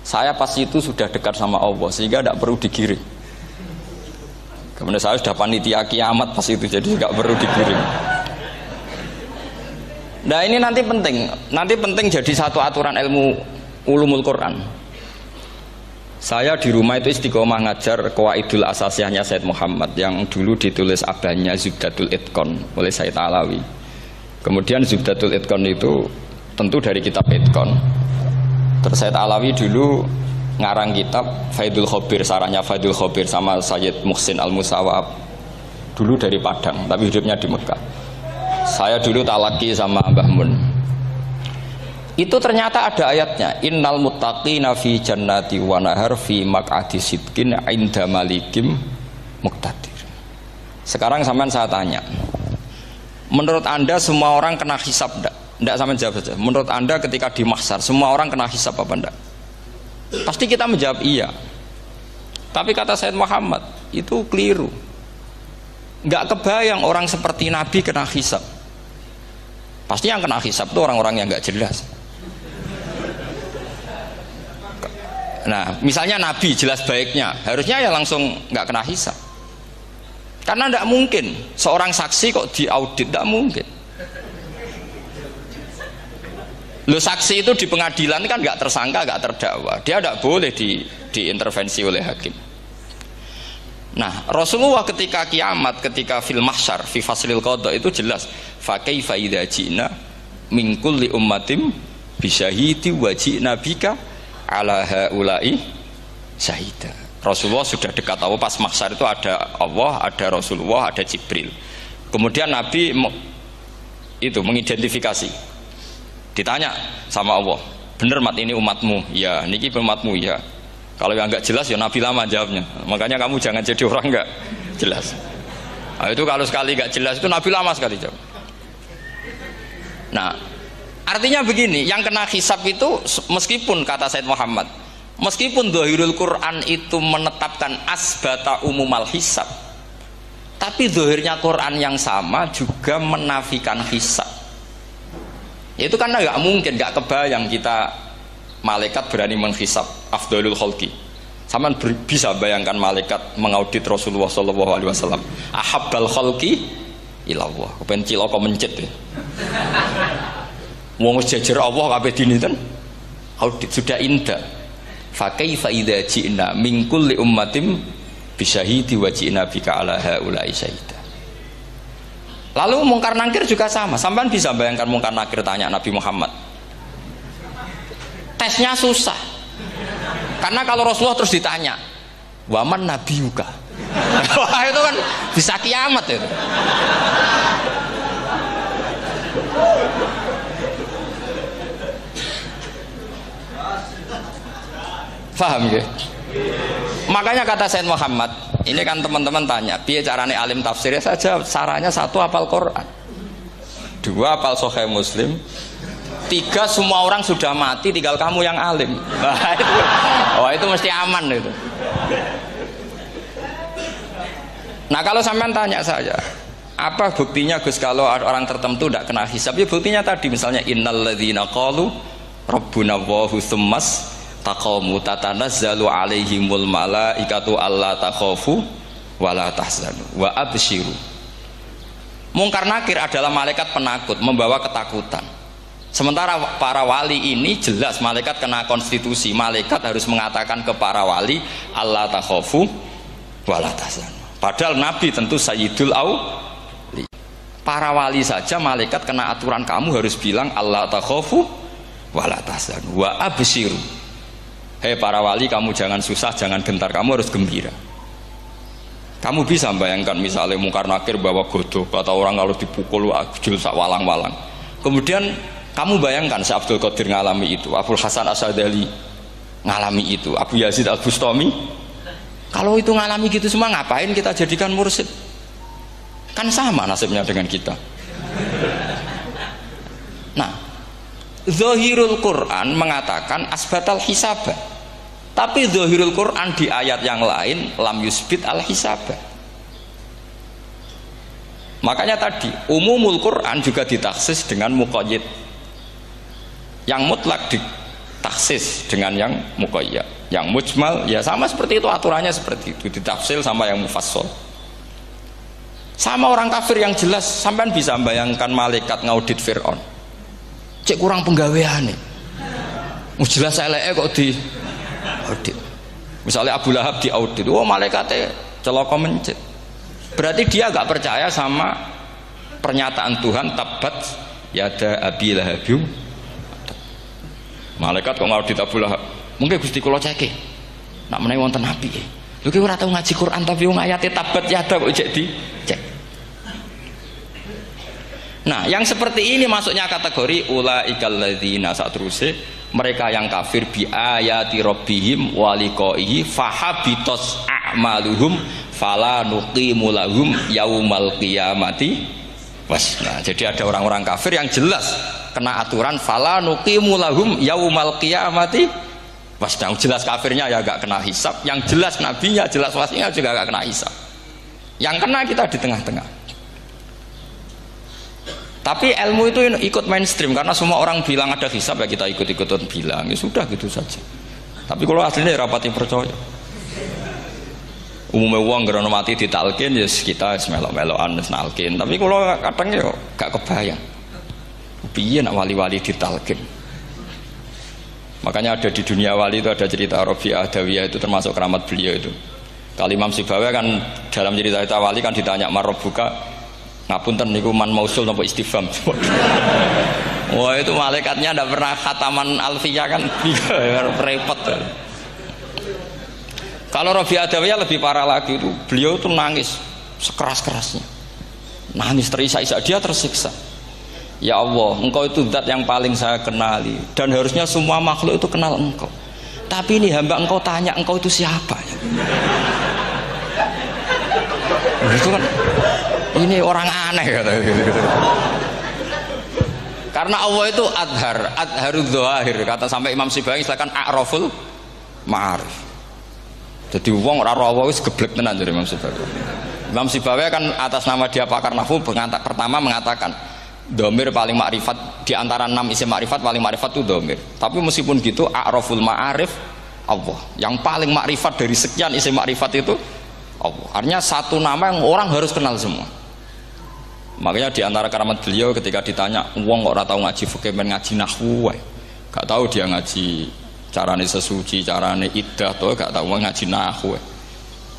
saya pas itu sudah dekat sama Allah sehingga tidak perlu digiring. Kemudian saya sudah panitia kiamat pas itu, jadi tidak perlu digiring. Nah ini nanti penting jadi satu aturan ilmu ulumul Quran. Saya di rumah itu istiqomah ngajar Qawaidul Asasiyahnya Said Muhammad yang dulu ditulis abahnya Zubdatul Itqan oleh Said Alawi. Kemudian Zubdatul Itqan itu tentu dari kitab Itqan. Terus Said Alawi dulu ngarang kitab Faidul Khobir, sarahnya Faidul Khobir sama Sayyid Muhsin Al-Musawab, dulu dari Padang tapi hidupnya di Mekah. Saya dulu talaki sama Mbah Mun. Itu ternyata ada ayatnya, innal muttaqina fi jannati wa nahar fi maq'adi sidqin 'inda malikim muqtadir. Sekarang sampean saya tanya, menurut Anda semua orang kena hisab enggak? Enggak, sampean jawab saja. Menurut Anda ketika di mahsyar semua orang kena hisab apa enggak? Pasti kita menjawab iya. Tapi kata Said Muhammad, itu keliru. Enggak kebayang orang seperti Nabi kena hisab. Pasti yang kena hisab itu orang-orang yang enggak jelas. Nah, misalnya Nabi jelas baiknya, harusnya ya langsung enggak kena hisab. Karena enggak mungkin seorang saksi kok diaudit, enggak mungkin. Lo saksi itu di pengadilan kan enggak tersangka, enggak terdakwa. Dia enggak boleh diintervensi oleh hakim. Nah, Rasulullah ketika kiamat, ketika fil mahsyar, fi faslil qada itu jelas, fa kaifa idza ji'na min kulli ummatin bisyahidi wa ji'na bika ala haula'i syahida. Rasulullah sudah dekat Allah, pas mahsyar itu ada Allah, ada Rasulullah, ada Jibril. Kemudian Nabi itu mengidentifikasi. Ditanya sama Allah, bener mat ini umatmu? Ya, niki umatmu ya. Kalau yang enggak jelas ya Nabi lama jawabnya. Makanya kamu jangan jadi orang enggak jelas. Nah, itu kalau sekali enggak jelas itu Nabi lama sekali jawab. Nah, artinya begini, yang kena hisab itu meskipun kata Said Muhammad, meskipun Dhahirul Quran itu menetapkan asbata umumal hisab, tapi zahirnya Quran yang sama juga menafikan hisab. Itu karena nggak mungkin, nggak kebayang kita malaikat berani menghisab afdhalul khalqi. Sampeyan bisa bayangkan malaikat mengaudit Rasulullah sallallahu alaihi wasallam. Ahabbal khalqi ilallah. Kepen cilaka mencit ya. Wong jejer Allah kabeh dinten audit sudah indah. Fa kaifa idza ji'na min kulli ummatin bisyahidi wa ji'na bika ala haula'i syahida. Lalu mungkar nakir juga sama. Sampean bisa bayangkan mungkar nakir tanya Nabi Muhammad. Tesnya susah. Karena kalau Rasulullah terus ditanya, "Waman nabiyuka?" Wah, itu kan bisa kiamat itu. Paham ya? Makanya kata Sayyid Muhammad, ini kan teman-teman tanya, piye carane alim tafsirnya saja, caranya satu hafal Quran, dua hafal Sahih Muslim, tiga semua orang sudah mati, tinggal kamu yang alim. Itu mesti aman itu. Nah kalau sampean tanya saya, apa buktinya Gus kalau orang tertentu tidak kena hisab? Ya buktinya tadi misalnya innalladzina qalu rabbuna Allahu tsummas taqamu tatanazzalu alaihimul malaikatu alla takhafu wala tahzanu wa absyiru. Mungkar nakir adalah malaikat penakut membawa ketakutan. Sementara para wali ini jelas malaikat kena konstitusi. Malaikat harus mengatakan ke para wali alla takhafu wala tahzanu. Padahal Nabi tentu sayyidul auli. Para wali saja malaikat kena aturan kamu harus bilang alla takhafu wala tahzanu wa absyiru. Hei para wali, kamu jangan susah, jangan gentar, kamu harus gembira. Kamu bisa bayangkan misalnya mungkar nakir bawa godok, kata orang kalau dipukul ajul sak walang-walang. Kemudian kamu bayangkan Syekh Abdul Qadir ngalami itu, Abdul Hasan Asyadali ngalami itu, Abu Yazid Al-Bustami. Kalau itu ngalami gitu semua, ngapain kita jadikan mursyid? Kan sama nasibnya dengan kita. Nah, Zahirul Quran mengatakan asbatal hisabah, tapi Zahirul Quran di ayat yang lain lam yusbit al hisabah. Makanya tadi umumul Quran juga ditaksis dengan muqayyid, yang mutlak ditaksis dengan yang muqayyad, yang mujmal ya sama seperti itu, aturannya seperti itu, ditafsil sama yang mufassal. Sama orang kafir yang jelas, sampean bisa bayangkan malaikat ngaudit Fir'aun, cek kurang penggaweane, jelas eleke kok di audit. Misalnya Abu Lahab di audit, oh malaikatnya celaka mencit. Berarti dia agak percaya sama pernyataan Tuhan tabat yada abi lahabiu. Malaikat kok ngaudit Abu Lahab, mungkin Gusti kula ceke nak menawi wonten api. Lho ki ora tau ngaji Quran tapi wong ayate tabat yada kok cek di cek. Nah, yang seperti ini masuknya kategori ulaikal ladzina, saterusé mereka yang kafir bi ayati rabbihim wa liqaihi fahabitos a'maluhum fala nuqimu lahum yaumal qiyamati wasna. Jadi ada orang-orang kafir yang jelas kena aturan fala nuqimu lahum yaumal qiyamati wasna. Jelas kafirnya ya gak kena hisab, yang jelas nabinya, jelas wasinya juga gak kena hisab. Yang kena kita di tengah-tengah. Tapi ilmu itu ikut mainstream karena semua orang bilang ada hisab, ya kita ikut-ikutan bilang, ya sudah gitu saja. Tapi kalau aslinya rapati percaya. Umumnya uang gerono mati ditalkin, ya kita melok-melokan nalkin. Tapi kalau kadang ya gak kebayang. Piye nak wali-wali ditalkin. Makanya ada di dunia wali itu ada cerita Rabi'ah Adawiyah, itu termasuk keramat beliau itu. Kali Imam Sibawi kan dalam cerita wali kan ditanya marrobuka, ngapunten niku man mausul napa istifham. Wah itu malaikatnya ndak pernah khataman alfiyah kan repot. Kalau Rabi Adawiyah lebih parah lagi, itu beliau tuh nangis sekeras-kerasnya, nangis terisak-isak, dia tersiksa. Ya Allah, engkau itu zat yang paling saya kenali dan harusnya semua makhluk itu kenal engkau, tapi ini hamba engkau tanya engkau itu siapa ya? Itu kan ini orang aneh kata gitu. Karena Allah itu adharud dzahir, kata sampai Imam Sibawi silakan a'raful ma'arif. Jadi wong ora Allah wis geblek tenan dari Imam Sibawi. Imam Sibawi kan atas nama dia pakar nahwu pertama mengatakan Domir paling makrifat di antara 6 isim makrifat, paling makrifat itu domir. Tapi meskipun gitu, a'raful ma'arif Allah. Yang paling makrifat dari sekian isim makrifat itu Allah. Artinya satu nama yang orang harus kenal semua. Makanya di antara keramat beliau ketika ditanya, wong kok ora tau ngaji fikih men ngaji nahwu wae. Gak tahu dia ngaji carane sesuci, carane iddah to, gak tahu ngaji nahwu.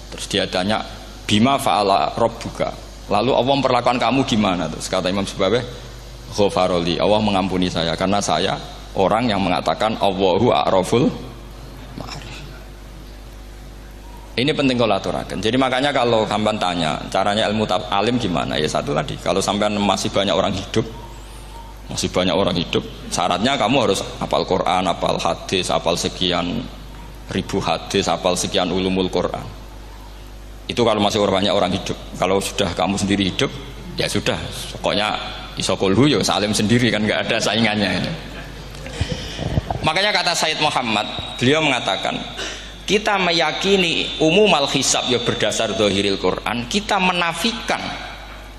Terus dia tanya, bima fa'ala rabbuka. Lalu Allah memperlakukan kamu gimana? Terus kata Imam Subabeh, ghafaroli, Allah mengampuni saya karena saya orang yang mengatakan Allahu a'raful ma'arif. Ini penting kalau aturakan. Jadi makanya kalau sampean tanya caranya ilmu alim gimana, ya satu tadi, kalau sampean masih banyak orang hidup, syaratnya kamu harus hafal Quran, hafal hadis, hafal sekian ribu hadis, hafal sekian ulumul Quran. Itu kalau masih banyak orang hidup. Kalau sudah kamu sendiri hidup, ya sudah, pokoknya isokulhu ya salim sendiri kan, nggak ada saingannya. Makanya kata Sayyid Muhammad, beliau mengatakan, kita meyakini umumal hisab ya berdasar zahiril Quran, kita menafikan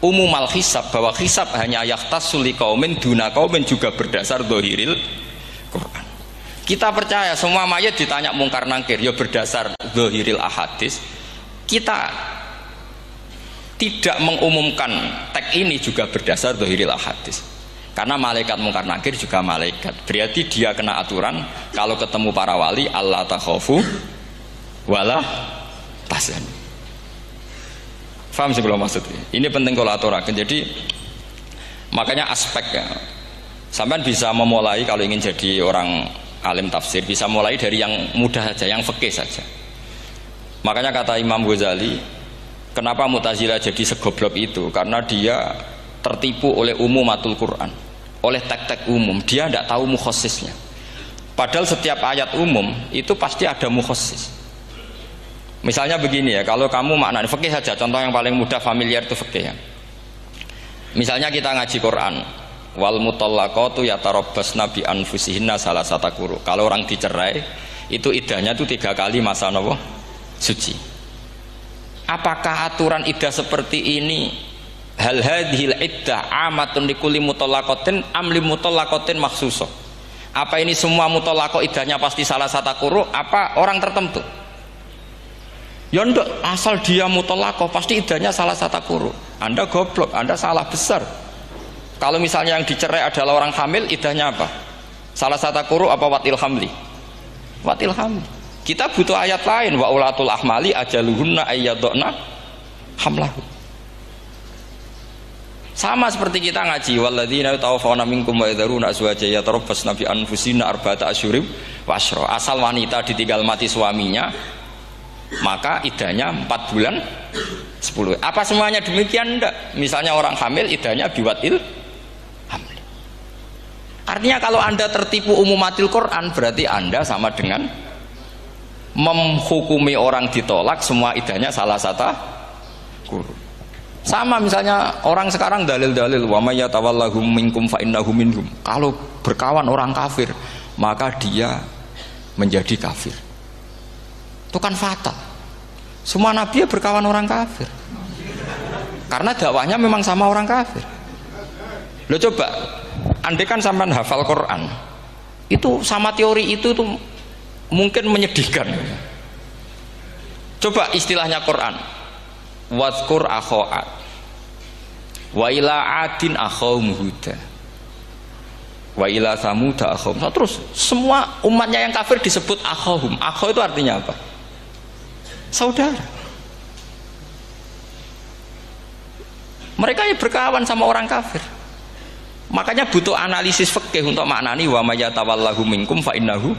umumal hisab, bahwa hisab hanya yahtassul liqaumin duna qaumin juga berdasar zahiril Quran. Kita percaya semua mayat ditanya mungkar nangkir ya berdasar zahiril ahadis. Kita tidak mengumumkan teks ini juga berdasar zahiril ahadis. Karena malaikat mungkar nakir juga malaikat. Berarti dia kena aturan kalau ketemu para wali Allah takhafu wala tahzanu. Faham sih belum maksudnya? Ini penting kalau aturakan. Jadi makanya aspeknya sampean bisa memulai kalau ingin jadi orang alim tafsir, bisa mulai dari yang mudah saja, yang fikih saja. Makanya kata Imam Ghazali, kenapa Mu'tazilah jadi segoblok itu? Karena dia tertipu oleh umumatul Quran, oleh teks-teks umum. Dia tidak tahu mukhassisnya. Padahal setiap ayat umum itu pasti ada mukhassis. Misalnya begini ya, kalau kamu maknanya fikih saja, contoh yang paling mudah familiar itu fikih ya. Misalnya kita ngaji Quran, wal mutallaqatu yatarabbasna bi anfusihinna salasata quru. Kalau orang dicerai, itu iddahnya itu 3 kali masa nopo suci. Apakah aturan iddah seperti ini hal hadhil iddah amatun likulli mutallaqatin am li mutallaqatin makhsusah? Apa ini semua mutallaqah iddahnya pasti salah satu quru, apa orang tertentu? Ya enggak, asal dia mutallaqah pasti iddahnya salah satu quru. Anda goblok, Anda salah besar. Kalau misalnya yang dicerai adalah orang hamil, iddahnya apa? Salah satu quru apa watil hamli? Watil hamli. Kita butuh ayat lain, wa ulatul ahmali ajaluhunna ayyadna hamlahu. Sama seperti kita ngaji walladzina tawaffawna minkum wa yadharuna azwajan yatarabbasna bi anfusina arba'ata asyhurin wa asyra. Asal wanita ditinggal mati suaminya, maka iddahnya 4 bulan 10. Apa semuanya demikian? Enggak. Misalnya orang hamil iddahnya biwatil hamil. Artinya kalau Anda tertipu umumatil Quran, berarti Anda sama dengan menghukumi orang ditolak semua iddahnya salah satu quru. Sama misalnya orang sekarang dalil-dalil wa may yatawallahum minkum fa innahu minhum. Kalau berkawan orang kafir, maka dia menjadi kafir. Itu kan fatal. Semua nabi ya berkawan orang kafir. Karena dakwahnya memang sama orang kafir. Lo coba, andai kan sampean hafal Quran, itu sama teori itu tuh mungkin menyedihkan. Coba istilahnya Quran, wadhkur akho'at wa ila adin akhawum huda wa ila samuda akhawum. Terus semua umatnya yang kafir disebut akhawum. Akhaw itu artinya apa? Saudara. Mereka yang berkawan sama orang kafir. Makanya butuh analisis fikih untuk maknani wa may yatawallahu minkum fa innahu.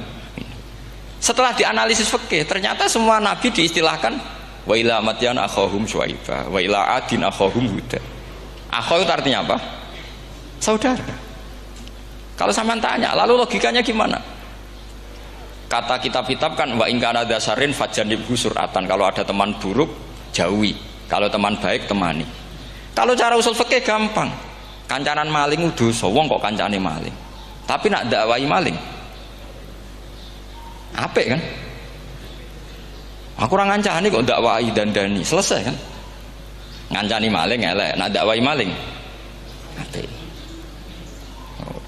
Setelah dianalisis fikih, ternyata semua nabi diistilahkan wa ila madyan akhahum syuaiba wa ila adin akhahum huda. Akhaw itu artinya apa? Saudara. Kalau sampean tanya, lalu logikanya gimana? Kata kitab-kitab kan wa in kana dasarin fajanibhu suratan. Kalau ada teman buruk, jauhi. Kalau teman baik, temani. Kalau cara usul fikih gampang. Kancanan maling dosa, wong kok kancane maling. Tapi nak dakwai maling, apik kan? Aku orang ngancani kok dakwai dandani, selesai kan? Ngancani maling elek, nak dakwai maling apik.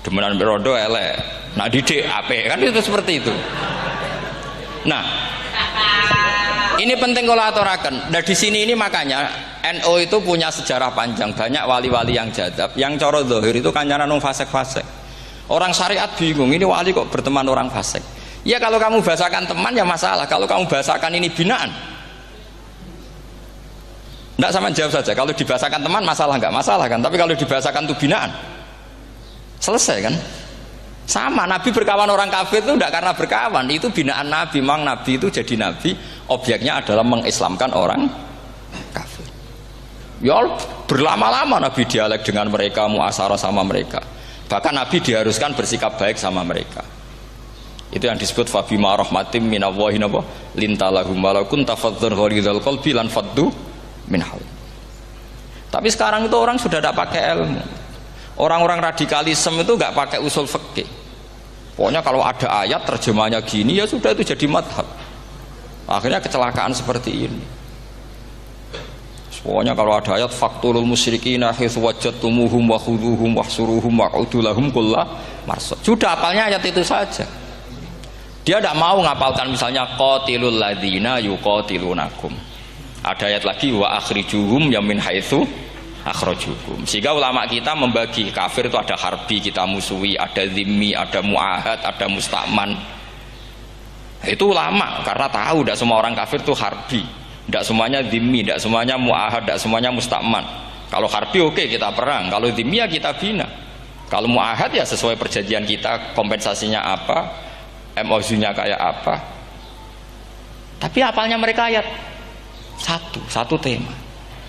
demenan rodo elek, nak didik apik, kan itu seperti itu. Nah, ini penting kalau aturaken. Nah di sini ini makanya NU itu punya sejarah panjang, banyak wali-wali yang jadab, yang coro zahir itu kancanan wong fasik-fasik. Orang syariat bingung, ini wali kok berteman orang fasik. Ya kalau kamu bahasakan teman ya masalah, kalau kamu bahasakan ini binaan. Tidak sama jawab saja, kalau dibahasakan teman masalah nggak masalah kan, tapi kalau dibahasakan itu binaan, selesai kan? Sama, Nabi berkawan orang kafir itu tidak karena berkawan, itu binaan Nabi. Memang Nabi itu jadi Nabi, objeknya adalah mengislamkan orang kafir. Ya berlama-lama Nabi dialek dengan mereka, muasyarah sama mereka. Bahkan Nabi diharuskan bersikap baik sama mereka. Itu yang disebut fabima rahmatim minallahi lintalahum walau kunta faddzan ghalidhal qalbi lan faddu min hawl. Tapi sekarang itu orang sudah tidak pakai ilmu. Orang-orang radikalisme itu nggak pakai usul fikih. Pokoknya kalau ada ayat terjemahnya gini ya sudah itu jadi madhab. Akhirnya kecelakaan seperti ini. Pokoknya kalau ada ayat faqtulul musyrikina haitsu wajadtumuhum wa khudhuhum wahsuruhum wa'udu lahum kulla marsad. Sudah hafalnya ayat itu saja. Dia tidak mau ngapalkan misalnya qatilul ladzina yuqatilunakum. Ada ayat lagi wa akhrijuhum yamin haitsu akhrajukum. Sehingga ulama kita membagi kafir itu ada harbi, kita musuhi, ada zimmi, ada muahad, ada musta'man. Itu ulama karena tahu tidak semua orang kafir itu harbi, tidak semuanya zimmi, tidak semuanya muahad, tidak semuanya musta'man. Kalau harbi oke, kita perang, kalau zimmi ya kita bina, kalau muahad ya sesuai perjanjian kita, kompensasinya apa, MOU-nya kayak apa. Tapi apalnya mereka ayat satu tema.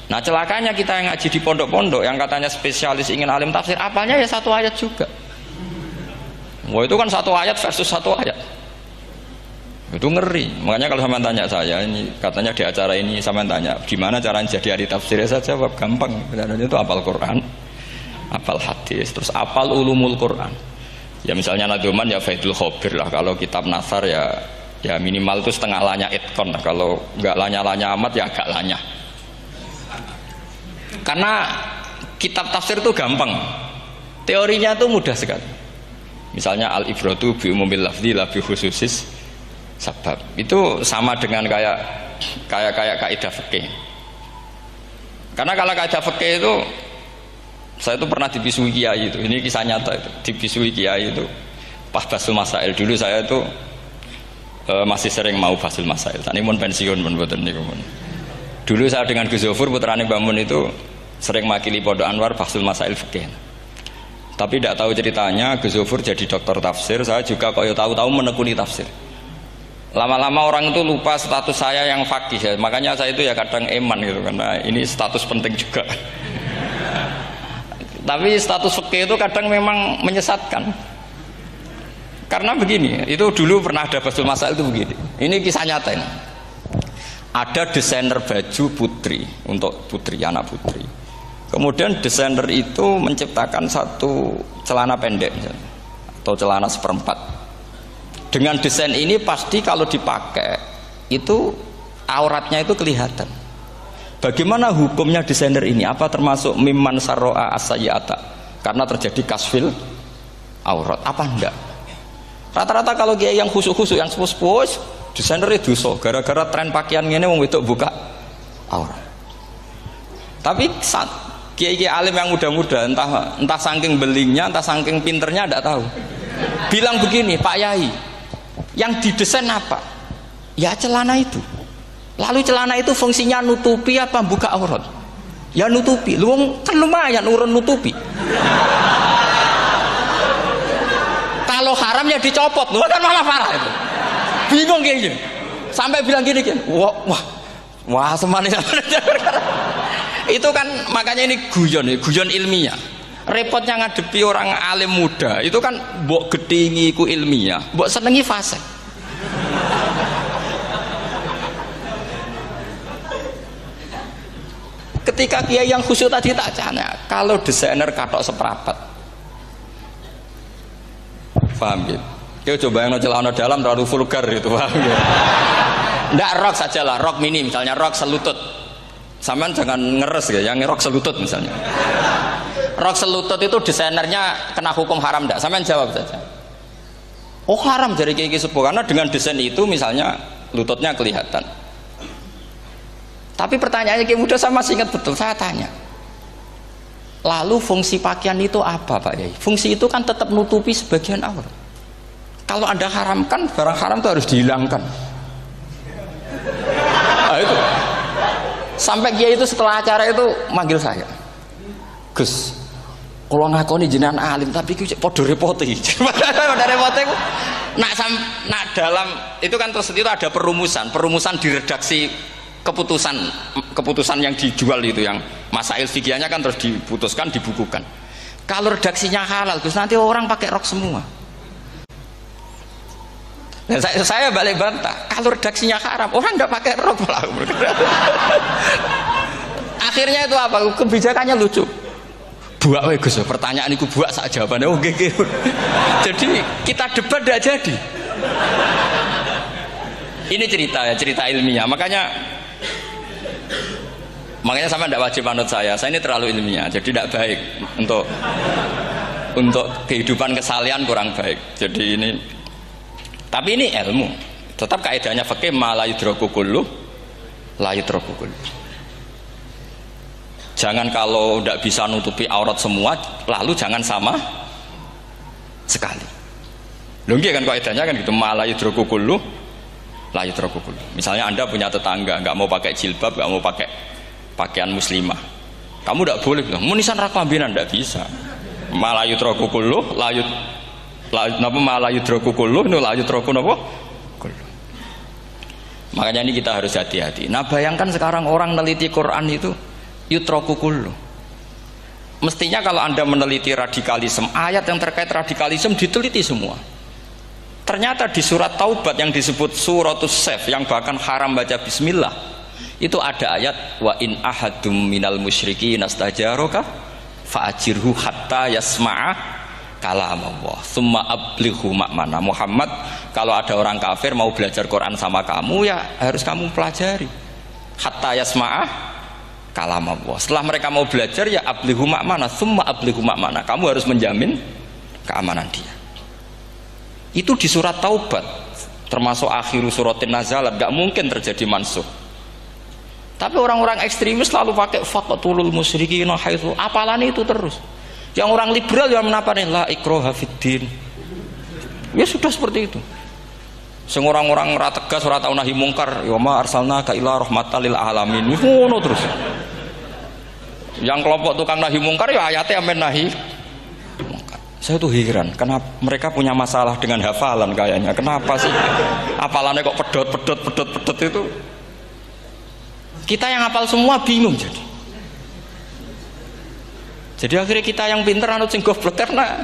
Nah celakanya kita yang ngaji di pondok-pondok yang katanya spesialis ingin alim tafsir, apalnya ya satu ayat juga. Wah itu kan satu ayat versus satu ayat, itu ngeri. Makanya kalau sama tanya saya, ini katanya di acara ini sama tanya gimana caranya jadi ahli tafsir, saya jawab gampang. Caranya itu hafal Quran, hafal hadis, terus hafal ulumul Quran. Ya misalnya Nadoman ya Faidul Khobir lah. Kalau kitab Nasar ya minimal itu setengah lanya itkon lah. Kalau nggak lanya-lanya amat ya agak lanya. Karena kitab tafsir itu gampang, teorinya itu mudah sekali. Misalnya al-ibratu bi umumil lafzi la bi khususis sebab. Itu sama dengan kayak kaidah fikih. Karena kalau kaidah fikih itu saya itu pernah dibisui kiai itu. Ini kisah nyata itu. Dibisui kiai itu pas basul masail. Dulu saya itu masih sering mau basul masail. Tadi mun pensiun mun mboten niku mun. Dulu saya dengan Gus Zofur putrane Mbah Mun itu sering makili Pondok Anwar basul masail fikih. Tapi tidak tahu ceritanya Gus Zofur jadi dokter tafsir, saya juga kok tahu-tahu menekuni tafsir. Lama-lama orang itu lupa status saya yang fakih ya. Makanya saya itu ya kadang eman gitu karena ini status penting juga. Tapi status fikih itu kadang memang menyesatkan. Karena begini, itu dulu pernah ada basul masail itu begini. Ini kisah nyata ini. Ada desainer baju putri untuk putri, anak putri. Kemudian desainer itu menciptakan satu celana pendek atau celana seperempat. Dengan desain ini pasti kalau dipakai itu auratnya itu kelihatan. Bagaimana hukumnya desainer ini? Apa termasuk mimman sarro'a as-sayyi'ata? Karena terjadi kasfil aurat. Apa enggak? Rata-rata kalau dia yang khusus-khusus, yang sepuh-sepuh, desainer itu dosa. Gara-gara tren pakaian ini mau wedok buka aurat. Tapi saat kiai-kiai alim yang muda-muda, entah saking belingnya, entah saking pinternya, tidak tahu. Bilang begini, Pak Yai, yang didesain apa? Ya celana itu. Lalu celana itu fungsinya nutupi apa buka aurat? Ya nutupi. Lu kan lumayan urun nutupi. Kalau haram ya dicopot, lu kan malah parah itu. Bingung kayaknya. Sampai bilang gini kan, wah semanis. Itu kan makanya ini guyon ilmiah. Repotnya ngadepi orang alim muda itu kan mbok gedhingi ku ilmiah, mbok senengi fasik. Ketika kiai yang khusyuk tadi tak tanya, kalau desainer katok seperapat, paham gitu? Kau coba yang celana dalam terlalu vulgar itu, paham gitu? Nggak rok saja lah, rok mini misalnya, rok selutut. Sampean jangan ngeres ya, yang rok selutut misalnya. Rok selutut itu desainernya kena hukum haram enggak? Sampean jawab saja. Oh haram dari Kiai Sepuh karena dengan desain itu misalnya lututnya kelihatan. Tapi pertanyaannya Kiai Muda saya masih ingat betul, saya tanya. Lalu fungsi pakaian itu apa Pak Yai? Fungsi itu kan tetap nutupi sebagian aurat. Kalau Anda haramkan, barang haram itu harus dihilangkan. Nah, itu. Sampai Kiai itu setelah acara itu manggil saya. Gus, kalau ngakoni jenengan alim tapi iki padha repote. Padha repote ku nak dalam itu kan terus itu ada perumusan di redaksi keputusan yang dijual itu yang masail fikihnya kan terus diputuskan dibukukan. Kalau redaksinya halal Gus nanti orang pakai rok semua. Dan saya balik bantah, kalau redaksinya haram orang enggak pakai rok lah. Akhirnya itu apa? Kebijakannya lucu. Buak we Gus, pertanyaan itu buak sak jawabannya oh nggih. Jadi kita debat tidak jadi. Ini cerita ilmiah. Makanya sama tidak wajib manut saya ini terlalu ilmiah. Jadi tidak baik untuk kehidupan kesalian kurang baik. Jadi ini tapi ini ilmu. Tetap kaidahnya fikih ma la yudraku kullu la yudraku kullu. Jangan kalau tidak bisa nutupi aurat semua, lalu jangan sama sekali. Lunggi kan kaidahnya kan gitu, ma la yudraku kullu la yudraku kullu. Misalnya Anda punya tetangga nggak mau pakai jilbab, nggak mau pakai pakaian muslimah, kamu tidak boleh bilang munisan raklambinan, tidak bisa. Ma la yudraku kullu ma la yudraku kullu nu la yudraku napa kullu. Makanya ini kita harus hati-hati. Nah bayangkan sekarang orang neliti Quran itu yutraku kullu. Mestinya kalau Anda meneliti radikalisme, ayat yang terkait radikalisme diteliti semua. Ternyata di surat Taubat yang disebut suratus Saif yang bahkan haram baca bismillah, itu ada ayat wa in ahadum minal musyrikin nastajaraka fa'ajirhu hatta yasma'a kalam Allah summa ablighu ma'mana. Muhammad, kalau ada orang kafir mau belajar Quran sama kamu ya harus kamu pelajari hatta yasma'a kalam Allah. Setelah mereka mau belajar ya ablighu ma'mana summa ablighu ma'mana, kamu harus menjamin keamanan dia. Itu di surat Taubat termasuk akhiru suratin nazalat, gak mungkin terjadi mansuh. Tapi orang-orang ekstremis selalu pakai faqatulul musyrikin haitsu, apalan itu terus. Yang orang liberal yang menapani la ikraha fiddin. Ya sudah seperti itu. Sing orang-orang ora tegas ora tau nahi mungkar, ya ma arsalnaka ila rahmatal lil alamin. Ngono terus. Yang kelompok tukang nahi mungkar ya ayatnya amen nahi mungkar. Saya tuh heran, kenapa mereka punya masalah dengan hafalan kayaknya. Kenapa sih hafalannya kok pedot itu? Kita yang hafal semua bingung jadi. Jadi akhirnya kita yang pinter anut sing goblok karena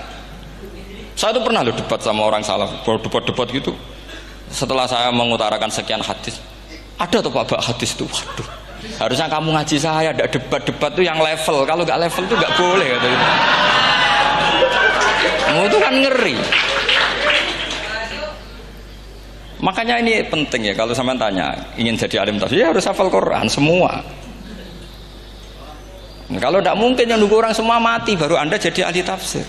saya tuh pernah loh debat sama orang salaf, debat gitu. Setelah saya mengutarakan sekian hadis, ada tuh Pak hadis itu, waduh, harusnya kamu ngaji saya, ada debat tuh yang level, kalau nggak level tuh nggak boleh kata gitu. Itu kan ngeri. Makanya ini penting ya, kalau sampean tanya ingin jadi alim tafsir ya harus hafal Quran semua. Kalau tidak mungkin yang nunggu orang semua mati baru Anda jadi ahli tafsir,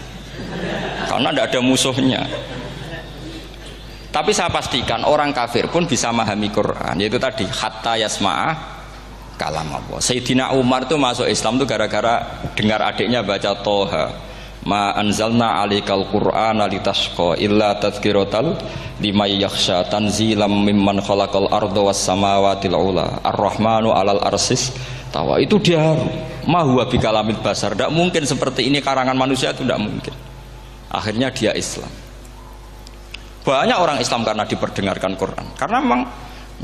karena tidak ada musuhnya. Tapi saya pastikan orang kafir pun bisa memahami Quran, yaitu tadi hatta yasma'a kalam Allah. Sayyidina Umar tuh masuk Islam tuh gara-gara dengar adiknya baca Toha, ma anzalna alikal Qur'ana litashqa illa tadhkiratal liman yakhsha tanzilam mimman khalaqal arda was samawati ula ar-rahmanu alal arsis tawa. Itu dia ma huwa bikalamil basar, tidak mungkin seperti ini karangan manusia, itu tidak mungkin. Akhirnya dia Islam. Banyak orang Islam karena diperdengarkan Quran, karena memang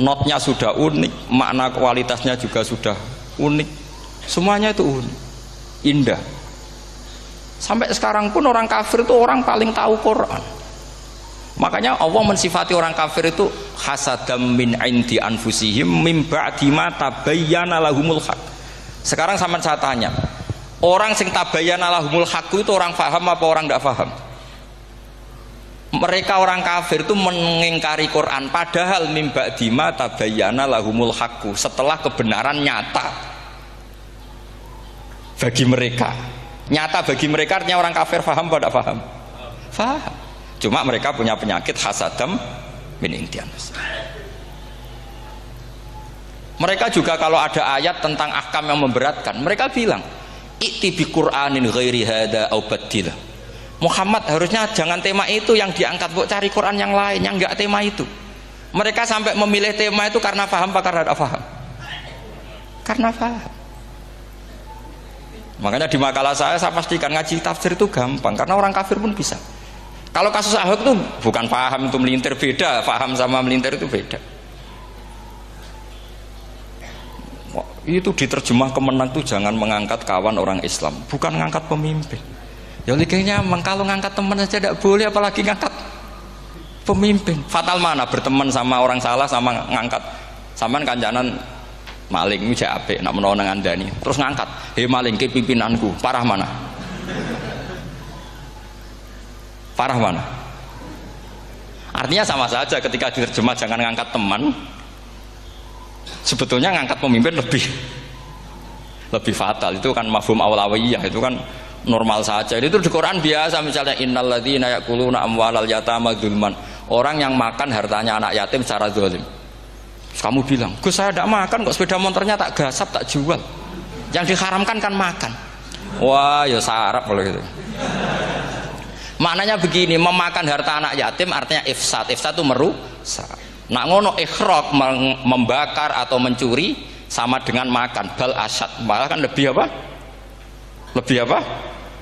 notnya sudah unik, makna kualitasnya juga sudah unik, semuanya itu unik, indah. Sampai sekarang pun orang kafir itu orang paling tahu Quran. Makanya Allah mensifati orang kafir itu hasadam min indi anfusihim mim ba'di ma tabayyana lahumul haq. Sekarang sama saya tanya, orang sing tabayyana lahumul haq itu orang faham apa orang tidak faham? Mereka orang kafir itu mengingkari Quran, padahal mim ba'di ma tabayyana lahumul haq, setelah kebenaran nyata bagi mereka. Nyata bagi mereka artinya orang kafir paham apa tidak paham? Paham. Cuma mereka punya penyakit hasadam min intian. Mereka juga kalau ada ayat tentang ahkam yang memberatkan, mereka bilang, "I'ti bi Qur'anin ghairi hada au baddilah." Muhammad harusnya jangan tema itu yang diangkat, bu cari Quran yang lain yang enggak tema itu. Mereka sampai memilih tema itu karena paham apa karena tidak paham? Karena paham. Makanya di makalah saya pastikan ngaji tafsir itu gampang karena orang kafir pun bisa. Kalau kasus Ahok itu bukan paham itu melintir, beda. Paham sama melintir itu beda. Itu diterjemah kemenang itu jangan mengangkat kawan orang Islam, bukan mengangkat pemimpin. Ya kayaknya kalau ngangkat teman saja tidak boleh, apalagi ngangkat pemimpin. Fatal mana berteman sama orang salah sama ngangkat. Saman kancanan maling ini apik nak menawa nang andani terus ngangkat, "Hei maling ke pimpinanku." Parah mana? Parah mana? Artinya sama saja ketika diterjemah jangan ngangkat teman, sebetulnya ngangkat pemimpin lebih fatal. Itu kan mafhum awlawiyah, itu kan normal saja. Itu di Quran biasa, misalnya innalladzina ya'kuluna amwalal yatama dzulman, orang yang makan hartanya anak yatim secara zalim. Kamu bilang, "Gus saya tidak makan kok, sepeda motornya tak gasap, tak jual." Yang diharamkan kan makan. Wah ya sarap kalau gitu. Maknanya begini, memakan harta anak yatim artinya ifsad. Ifsad itu merusak. Nak ngono ikhraq, membakar atau mencuri sama dengan makan, bal asad, malah kan lebih apa? Lebih apa?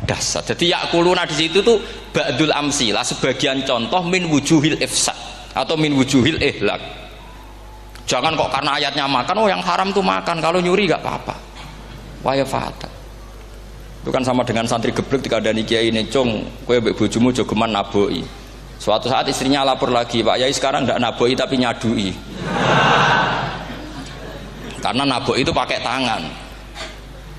Dasar. Jadi yakuluna di situ tuh ba'dul amsilah, sebagian contoh min wujuhil ifsad atau min wujuhil ihlak. Jangan kok karena ayatnya makan, oh yang haram tuh makan, kalau nyuri gak apa-apa. Waya fatal. Itu kan sama dengan santri geblek ketika ada kiai ini, "Cung, kowe mbek bojomu jogeman naboi." Suatu saat istrinya lapor lagi, "Pak Yai sekarang ndak naboi tapi nyadui." Karena naboi itu pakai tangan.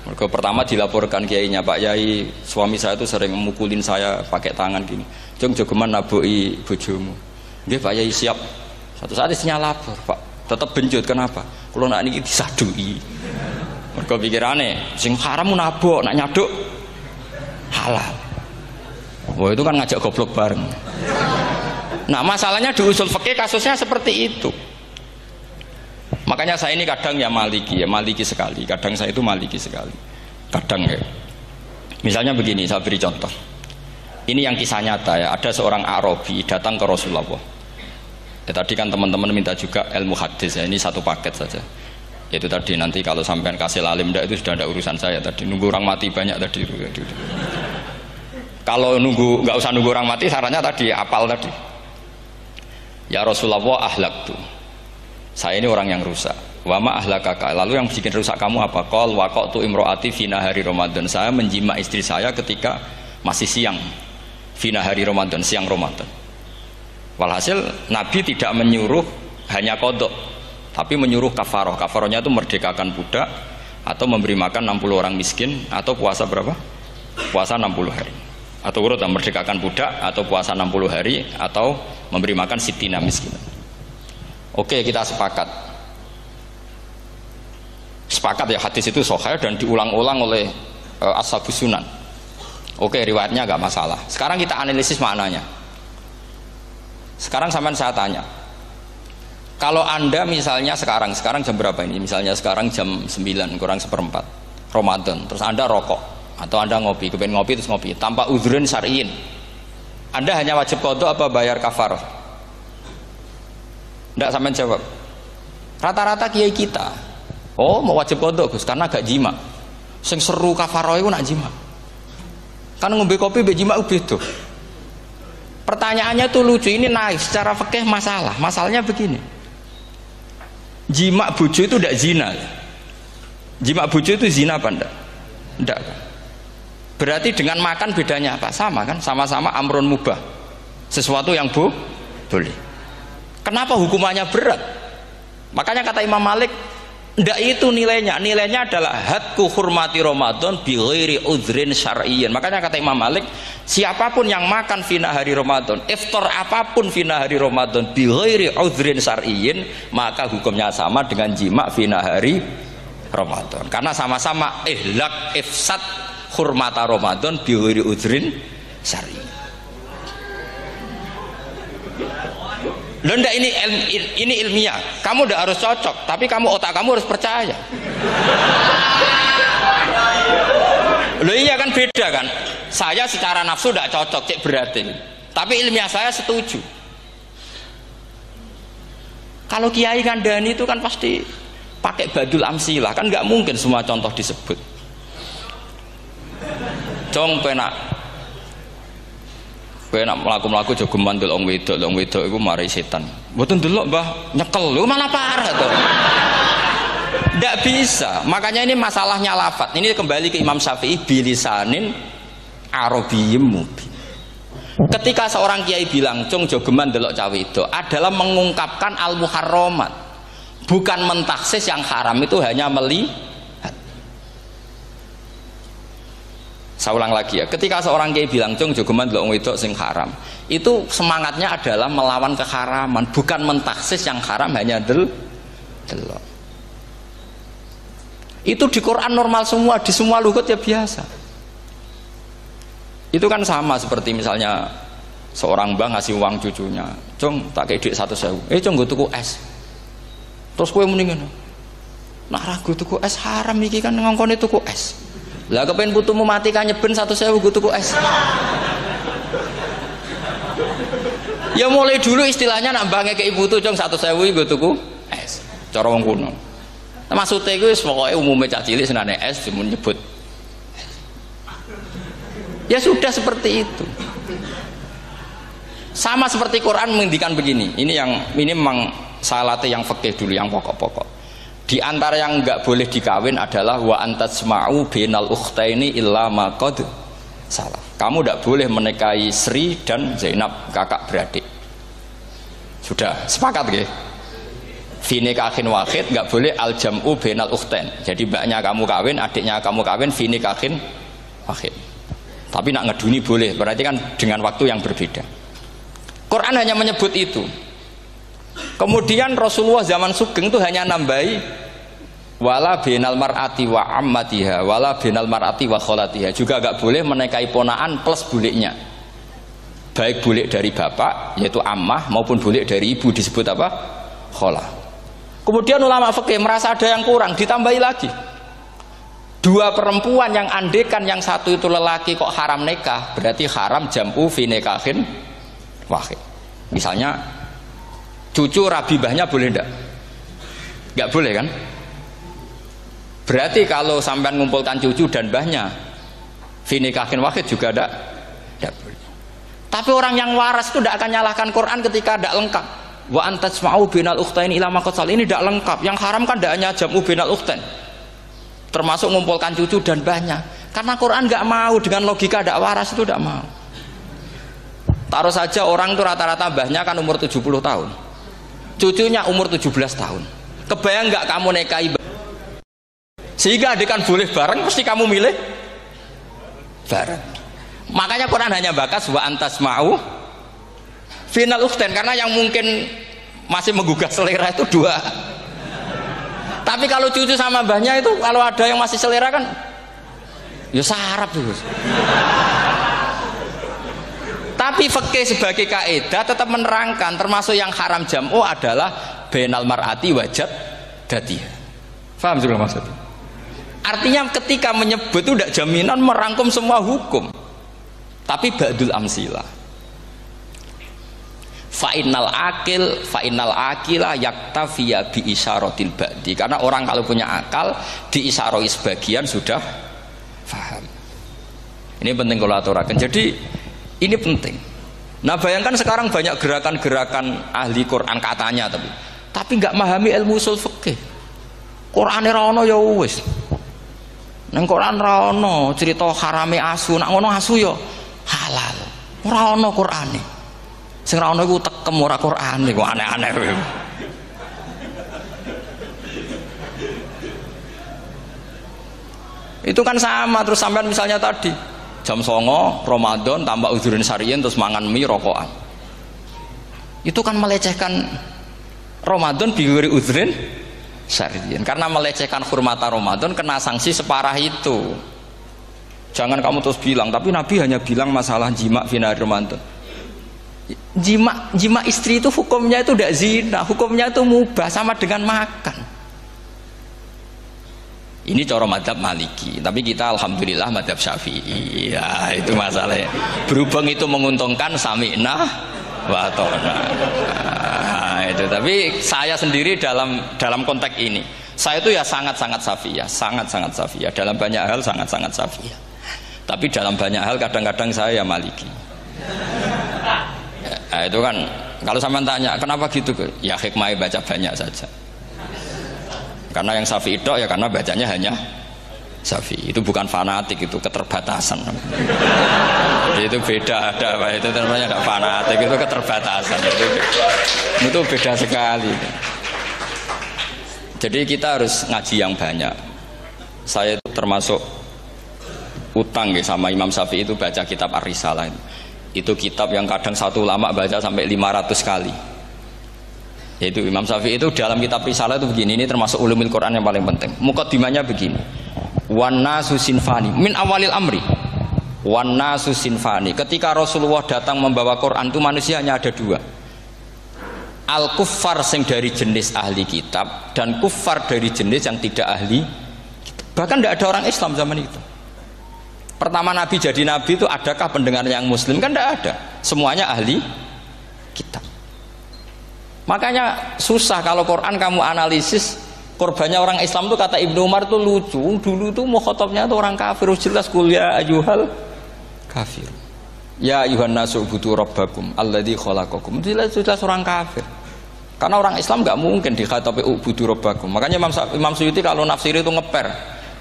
Mereka pertama dilaporkan kiainya, "Pak Yai, suami saya itu sering memukulin saya pakai tangan gini. Cung jogeman naboi bojomu." "Nggih Pak Yai, siap." Suatu saat istrinya lapor, "Pak, tetap benjut, kenapa? Kalau nak ini disadui." Mereka pikirannya sing haram nabok, nak nyaduk halal. Wah itu kan ngajak goblok bareng. Nah masalahnya di usul fikih kasusnya seperti itu. Makanya saya ini kadang ya maliki sekali. Kadang saya itu maliki sekali. Kadang ya. Misalnya begini, saya beri contoh. Ini yang kisah nyata ya. Ada seorang Arabi datang ke Rasulullah. Ya, tadi kan teman-teman minta juga ilmu hadis ya. Ini satu paket saja. Itu tadi nanti kalau sampean kasih lalim itu sudah ada urusan saya tadi. Nunggu orang mati banyak tadi. Kalau nggak usah nunggu orang mati, sarannya tadi apal tadi. "Ya Rasulullah, ahlak tuh. Saya ini orang yang rusak. Wama ahlakaka. Lalu yang bikin rusak kamu apa? Qol waqatu imroati fi nahari Ramadan. Saya menjima istri saya ketika masih siang. Fi nahari Ramadan, siang Ramadan. Walhasil Nabi tidak menyuruh hanya kodok, tapi menyuruh kafaroh. Kafarohnya itu merdekakan budak atau memberi makan 60 orang miskin atau puasa berapa? Puasa 60 hari. Atau urut merdekakan budak atau puasa 60 hari atau memberi makan sitina miskin. Oke, kita sepakat. Sepakat ya, hadis itu sahih dan diulang-ulang oleh Ashabus Sunan. Oke, riwayatnya agak masalah. Sekarang kita analisis maknanya. Sekarang sampean saya tanya, kalau anda misalnya sekarang jam berapa ini? Misalnya sekarang jam 9 kurang seperempat Ramadan, terus anda rokok atau anda ngopi, kepengen ngopi terus ngopi tanpa udhrin syar'iin, anda hanya wajib qadha apa bayar kafarah? Tidak sampean jawab. Rata-rata kiai kita, oh mau wajib qadha Gus karena gak jima. Sing seru kafarah itu nak jima. Kan ngombe kopi be jima beda. Pertanyaannya tuh lucu, ini naik secara fikih masalah. Masalahnya begini, jima bojo itu tidak zina. Jima bojo itu zina apa enggak? Enggak. Berarti dengan makan bedanya apa? Sama kan? Sama-sama amrun mubah, sesuatu yang boleh. Kenapa hukumannya berat? Makanya kata Imam Malik, ndak itu nilainya. Nilainya adalah hadku hurmati Ramadan bi ghairi udhrin syar'iyyin. Makanya kata Imam Malik, siapapun yang makan fina hari Ramadan, iftar apapun fina hari Ramadan bi ghairi udhrin syar'iyyin, maka hukumnya sama dengan jima fina hari Ramadan. Karena sama-sama ihlak ifsad hurmata Ramadan bi ghairi udhrin syar'i. Loh ndak, ini ilmiah. Kamu ndak harus cocok, tapi otak kamu harus percaya. Loh iya kan beda kan. Saya secara nafsu ndak cocok, cek berarti. Tapi ilmiah saya setuju. Kalau Kiai Kandani itu kan pasti pakai badul amsilah, kan nggak mungkin semua contoh disebut. Cong penak melaku jogeman delok wedok iku mari setan. Mboten delok Mbah, nyekel lho malah parah to. Ndak bisa. Makanya ini masalahnya lafat. Ini kembali ke Imam Syafi'i bilisanin arabiyyim mubin. Ketika seorang kiai bilang cung jogeman delok cawe wedok adalah mengungkapkan al-muharramat. Bukan mentaksis yang haram itu hanya melihat. Saya ulang lagi ya, ketika seorang kiai bilang cung jogeman delok wedok sing haram, itu semangatnya adalah melawan keharaman, bukan mentaksis yang haram hanya delok. Itu di Quran normal semua, di semua lugat ya biasa. Itu kan sama seperti misalnya seorang mbah ngasih uang cucunya, cung tak kayak duit 100.000, cung gue tuku es. Terus kue mendingan, nak ragu tuku es haram iki kan ngongkone tuku es. Lah kepen putumu mati kan nyeben 100.000 gue tuku es. Ya mulai dulu istilahnya nak mbah ngekeki putu cung 100.000 gue tuku es. Cara wong kuno. Maksudnya gue pokoknya umumnya cah cilik senane es cuma nyebut. Ya sudah seperti itu. Sama seperti Quran menghentikan begini. Ini memang salate yang fikih dulu, yang pokok-pokok. Di antara yang enggak boleh dikawin adalah wa antasma'u bainal ukhtaini illa ma qad salaf. Kamu enggak boleh menikahi Sri dan Zainab, kakak beradik. Sudah sepakat nggih? Fi nikahin wahid enggak boleh al jam'u bainal ukhtain. Jadi mbaknya kamu kawin, adiknya kamu kawin fi nikahin wahid. Tapi nak ngeduni boleh, berarti kan dengan waktu yang berbeda. Quran hanya menyebut itu. Kemudian Rasulullah zaman Sugeng itu hanya nambahi wala binal mar'ati wa ammatiha wala binal mar'ati wa kholatiha, juga agak boleh menikahi ponaan plus buliknya, baik bulik dari bapak yaitu ammah maupun bulik dari ibu disebut apa? Kholah. Kemudian ulama fikih merasa ada yang kurang, ditambahi lagi. Dua perempuan yang andekan yang satu itu lelaki kok haram nikah, berarti haram jam'u fi nikahin wahid. Misalnya cucu rabibahnya boleh enggak? Enggak boleh kan? Berarti kalau sampean mengumpulkan cucu dan mbahnya fi nikahin wahid juga enggak boleh. Tapi orang yang waras itu tidak akan nyalahkan Quran ketika tidak lengkap. Wa antasma'u bainal ukhtaini ila ma qad sal, ini tidak lengkap. Yang haram kan tidak hanya jam'u bainal ukhtain, termasuk mengumpulkan cucu dan mbahnya. Karena Quran nggak mau dengan logika tidak waras, itu tidak mau. Taruh saja orang itu rata-rata mbahnya kan umur 70 tahun, cucunya umur 17 tahun. Kebayang nggak kamu nikahi sehingga adik kan boleh bareng, pasti kamu milih bareng. Makanya Quran hanya bakas wa antasma'u final ukhtain, karena yang mungkin masih menggugah selera itu dua. Tapi kalau cucu sama mbahnya itu, kalau ada yang masih selera kan ya sarap tuh. Tapi fikih sebagai kaidah tetap menerangkan termasuk yang haram jam'u adalah bainal mar'ati wajad datiha. Paham juga maksudnya? Artinya ketika menyebut itu tidak jaminan merangkum semua hukum, tapi ba'dul amsilah. Fa'innal akila yaktafiya bi isyaratil ba'di, karena orang kalau punya akal diisyarai sebagian sudah paham. Ini penting kalau aturakan. Jadi ini penting. Nah bayangkan sekarang banyak gerakan-gerakan ahli Quran katanya, tapi nggak memahami ilmu usul fikih. Quran ra ono ya wis. Nang Quran ra ono cerita harame asu, nak ngono asu ya halal. Ora ono Qurane. Sing ra ono iku tekem ora Qurane, kok aneh-aneh kowe. Itu kan sama. Terus sampean misalnya tadi jam 09.00 Ramadan tambah udzurin syariyin terus mangan mie rokokan, itu kan melecehkan Ramadan biguri udzurin syariyin, karena melecehkan hurmata Ramadan kena sanksi separah itu. Jangan kamu terus bilang, tapi Nabi hanya bilang masalah jima fina Ramadan. Jima istri itu hukumnya itu tidak zina, hukumnya itu mubah sama dengan makan. Ini cara madzhab Maliki, tapi kita alhamdulillah madzhab Syafi'i. Ya, itu masalahnya. Berhubung itu menguntungkan sami'na wa ata'na. Itu. Tapi saya sendiri dalam konteks ini, saya itu ya sangat-sangat Syafi'iyah, sangat-sangat Syafi'iyah. Dalam banyak hal sangat-sangat Syafi'iyah. Tapi dalam banyak hal kadang-kadang saya ya Maliki. Nah, itu kan kalau sama tanya kenapa gitu, ya hikmahnya baca banyak saja. Karena yang Syafi'i itu ya karena bacanya hanya Syafi'i. Itu bukan fanatik, itu keterbatasan. Itu beda, itu namanya ada fanatik, itu keterbatasan. Itu beda sekali. Jadi kita harus ngaji yang banyak. Saya itu termasuk utang ya sama Imam Syafi'i itu baca kitab Ar-Risalah. Itu kitab yang kadang satu ulama baca sampai 500 kali. Yaitu Imam Syafi'i itu dalam kitab Risalah itu begini, ini termasuk ulumul Quran yang paling penting. Muqaddimahnya begini. Wan nasu sinfani min awalil amri. Wan nasu sinfani. Ketika Rasulullah datang membawa Quran itu manusia hanya ada dua. Al kuffar sing dari jenis ahli kitab dan kuffar dari jenis yang tidak ahli kitab. Bahkan tidak ada orang Islam zaman itu. Pertama Nabi jadi Nabi itu adakah pendengar yang Muslim? Kan tidak ada. Semuanya ahli kitab. Makanya susah kalau Quran kamu analisis korbannya orang Islam tuh, kata Ibnu Umar tuh lucu. Dulu tuh mukhatabnya tuh orang kafir, jelas kuliah ayyuhal kafir. Ya ayyuhan nasu ubudu rabbakum alladzi khalaqakum. Jelas orang kafir. Karena orang Islam nggak mungkin dikhatabi ubudu rabbakum. Makanya Imam Suyuti kalau nafsir itu ngeper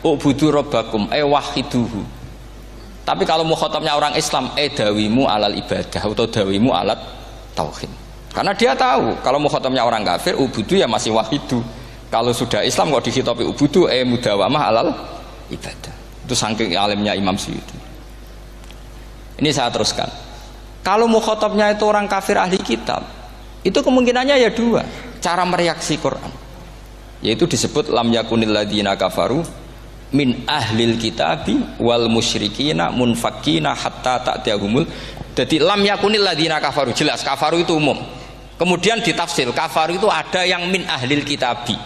ubudu rabbakum wahiduhu. Tapi kalau mukhatabnya orang Islam dawimu alal ibadah atau dawimu alat tauhid. Karena dia tahu kalau mukhatabnya orang kafir ubudu ya masih wahidu. Kalau sudah Islam kok dikhitabi ubudu mudawamah alal ibadah. Itu saking alimnya Imam Suyuti. Ini saya teruskan. Kalau mukhatabnya itu orang kafir ahli kitab, itu kemungkinannya ya dua cara mereaksi Quran. Yaitu disebut lam yakunil ladzina kafaru min ahlil kitabi wal musyrikina munfakina hatta ta'tiyahumul. Jadi lam yakunil ladzina kafaru, jelas kafaru itu umum. Kemudian ditafsir kafaru itu ada yang min ahlil kitabi.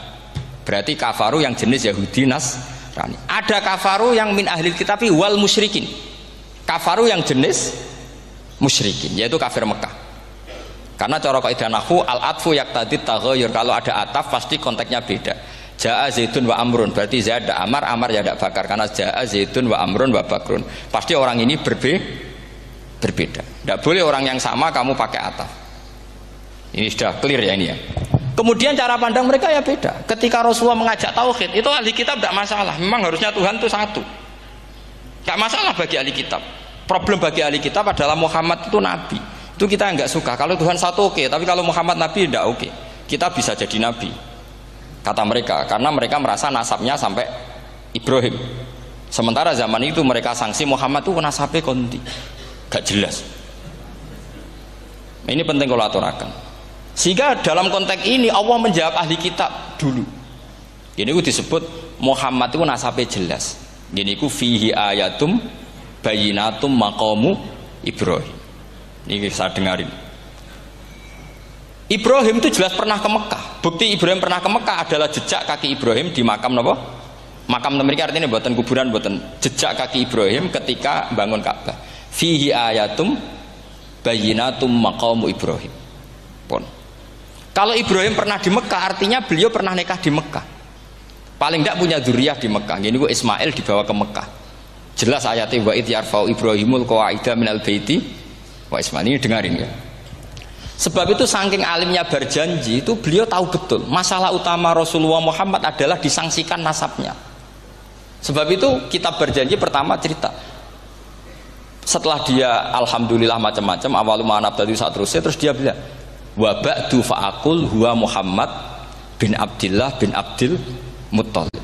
Berarti kafaru yang jenis Yahudi Nasrani. Ada kafaru yang min ahlil kitabi wal musyrikin. Kafaru yang jenis musyrikin, yaitu kafir Mekah. Karena cara kaidah nahwu al-atfu yaqtadi taghayyur. Kalau ada ataf pasti konteksnya beda. Ja'a Zaidun wa Amrun, berarti Zaid ada Amar, Amar ya ada Bakar. Karena Ja'a Zaidun wa Amrun wa Bakrun, pasti orang ini berbeda. Tidak boleh orang yang sama kamu pakai ataf. Ini sudah clear ya ini ya. Kemudian cara pandang mereka ya beda. Ketika Rasulullah mengajak tauhid, itu ahli kitab tidak masalah. Memang harusnya Tuhan itu satu. Tidak masalah bagi ahli kitab. Problem bagi ahli kitab adalah Muhammad itu nabi. Itu kita nggak suka. Kalau Tuhan satu oke, tapi kalau Muhammad nabi tidak oke. Kita bisa jadi nabi, kata mereka, karena mereka merasa nasabnya sampai Ibrahim. Sementara zaman itu mereka sanksi Muhammad itu nasabnya konti, gak jelas. Ini penting kalau aturakan. Sehingga dalam konteks ini Allah menjawab ahli kitab dulu. Ini itu disebut Muhammad itu nasabnya jelas. Ini itu fihi ayatum bayinatum maqamu Ibrahim. Ini saya dengarin. Ibrahim itu jelas pernah ke Mekah. Bukti Ibrahim pernah ke Mekah adalah jejak kaki Ibrahim di makam apa? Makam mereka artinya buatan kuburan, buatan jejak kaki Ibrahim ketika bangun Ka'bah. Fihi ayatum bayinatum maqamu Ibrahim. Pun. Kalau Ibrahim pernah di Mekah artinya beliau pernah nikah di Mekah. Paling tidak punya dzurriyyah di Mekah. Ini kok Ismail dibawa ke Mekah. Jelas ayatnya wa id yarfa'u Ibrahimul qawaida minal baiti wa Ismail. Ini dengarin ya. Sebab itu saking alimnya berjanji itu beliau tahu betul masalah utama Rasulullah Muhammad adalah disangsikan nasabnya. Sebab itu kitab berjanji pertama cerita setelah dia alhamdulillah macam-macam awalu ma'anab tadi saat terus dia bilang wa ba'du fa'akul huwa Muhammad bin Abdillah bin Abdil Muttalib.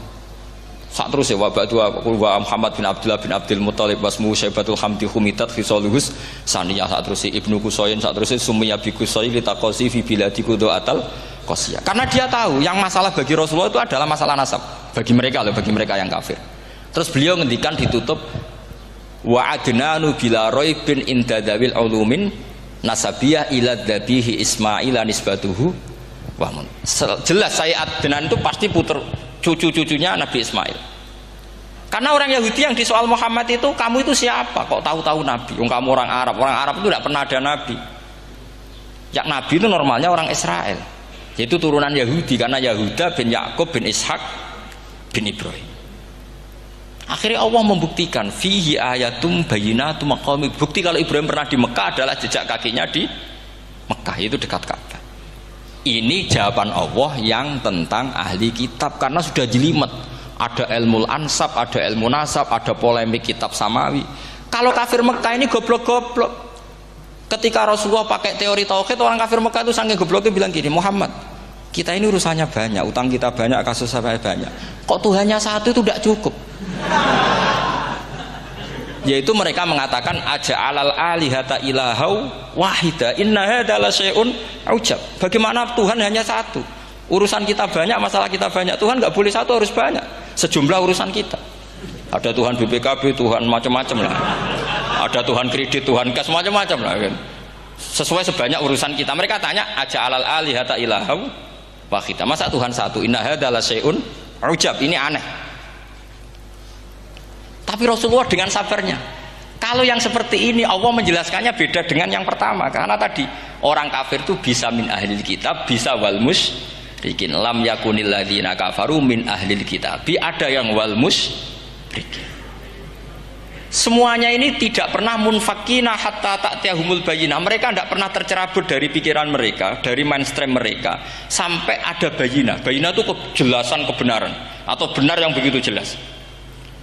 Saat terus ya wa ba'du wa Muhammad bin Abdullah bin Abdil Muttalib wasmu Syaibatul Hamdi Humitat Khisaluhus saniyah. Saat terus Ibnu Qusayn, saat terus Sumiyya bi Qusayn litaqasi fi biladi Qudu'atal Qasiyah. Karena dia tahu yang masalah bagi Rasulullah itu adalah masalah nasab bagi mereka loh, bagi mereka yang kafir. Terus beliau ngendikan ditutup wa adnanu bila raibin inda dawil ulumin nasabiyah ila dhabihi Ismail nisbatuhu wa mun. Jelas saya Adnan itu pasti puter cucu-cucunya Nabi Ismail. Karena orang Yahudi yang di soal Muhammad itu, kamu itu siapa? Kok tahu-tahu Nabi? Kamu orang Arab. Orang Arab itu tidak pernah ada Nabi. Yang Nabi itu normalnya orang Israel, yaitu turunan Yahudi, karena Yahuda bin Yakub bin Ishak bin Ibrahim. Akhirnya Allah membuktikan fihi ayatum bayyinatum maqami. Bukti kalau Ibrahim pernah di Mekah adalah jejak kakinya di Mekah, itu dekat Ka'bah. Ini jawaban Allah yang tentang ahli kitab, karena sudah jelimet. Ada ilmu ansab, ada ilmu nasab, ada polemik kitab samawi. Kalau kafir Mekah ini goblok-goblok. Ketika Rasulullah pakai teori tauhid, orang kafir Mekah itu saking gobloknya bilang gini, Muhammad, kita ini urusannya banyak, utang kita banyak, kasus saya banyak. Kok Tuhannya satu itu tidak cukup? Yaitu mereka mengatakan aja'alal alihata ilahau wahida inna hadza la syai'un ujab. Bagaimana Tuhan hanya satu? Urusan kita banyak, masalah kita banyak. Tuhan nggak boleh satu, harus banyak. Sejumlah urusan kita. Ada Tuhan BPKB, Tuhan macam-macam lah. Ada Tuhan kredit, Tuhan kas, macam-macam lah kan. Sesuai sebanyak urusan kita. Mereka tanya aja'alal alihata ilahau wahida. Masa Tuhan satu? Inna hadza la syai'un ujab. Ini aneh. Tapi Rasulullah dengan sabarnya. Kalau yang seperti ini Allah menjelaskannya beda dengan yang pertama. Karena tadi orang kafir itu bisa min ahlil kitab, bisa wal musyrikin. Lam yakunil ladzina kafaru min ahlil kitab. Ada yang wal musyrikin. Semuanya ini tidak pernah munfakina hatta ta'tiyahumul bayyinah. Mereka tidak pernah tercerabut dari pikiran mereka, dari mainstream mereka, sampai ada bayyinah. Bayyinah itu kejelasan kebenaran atau benar yang begitu jelas.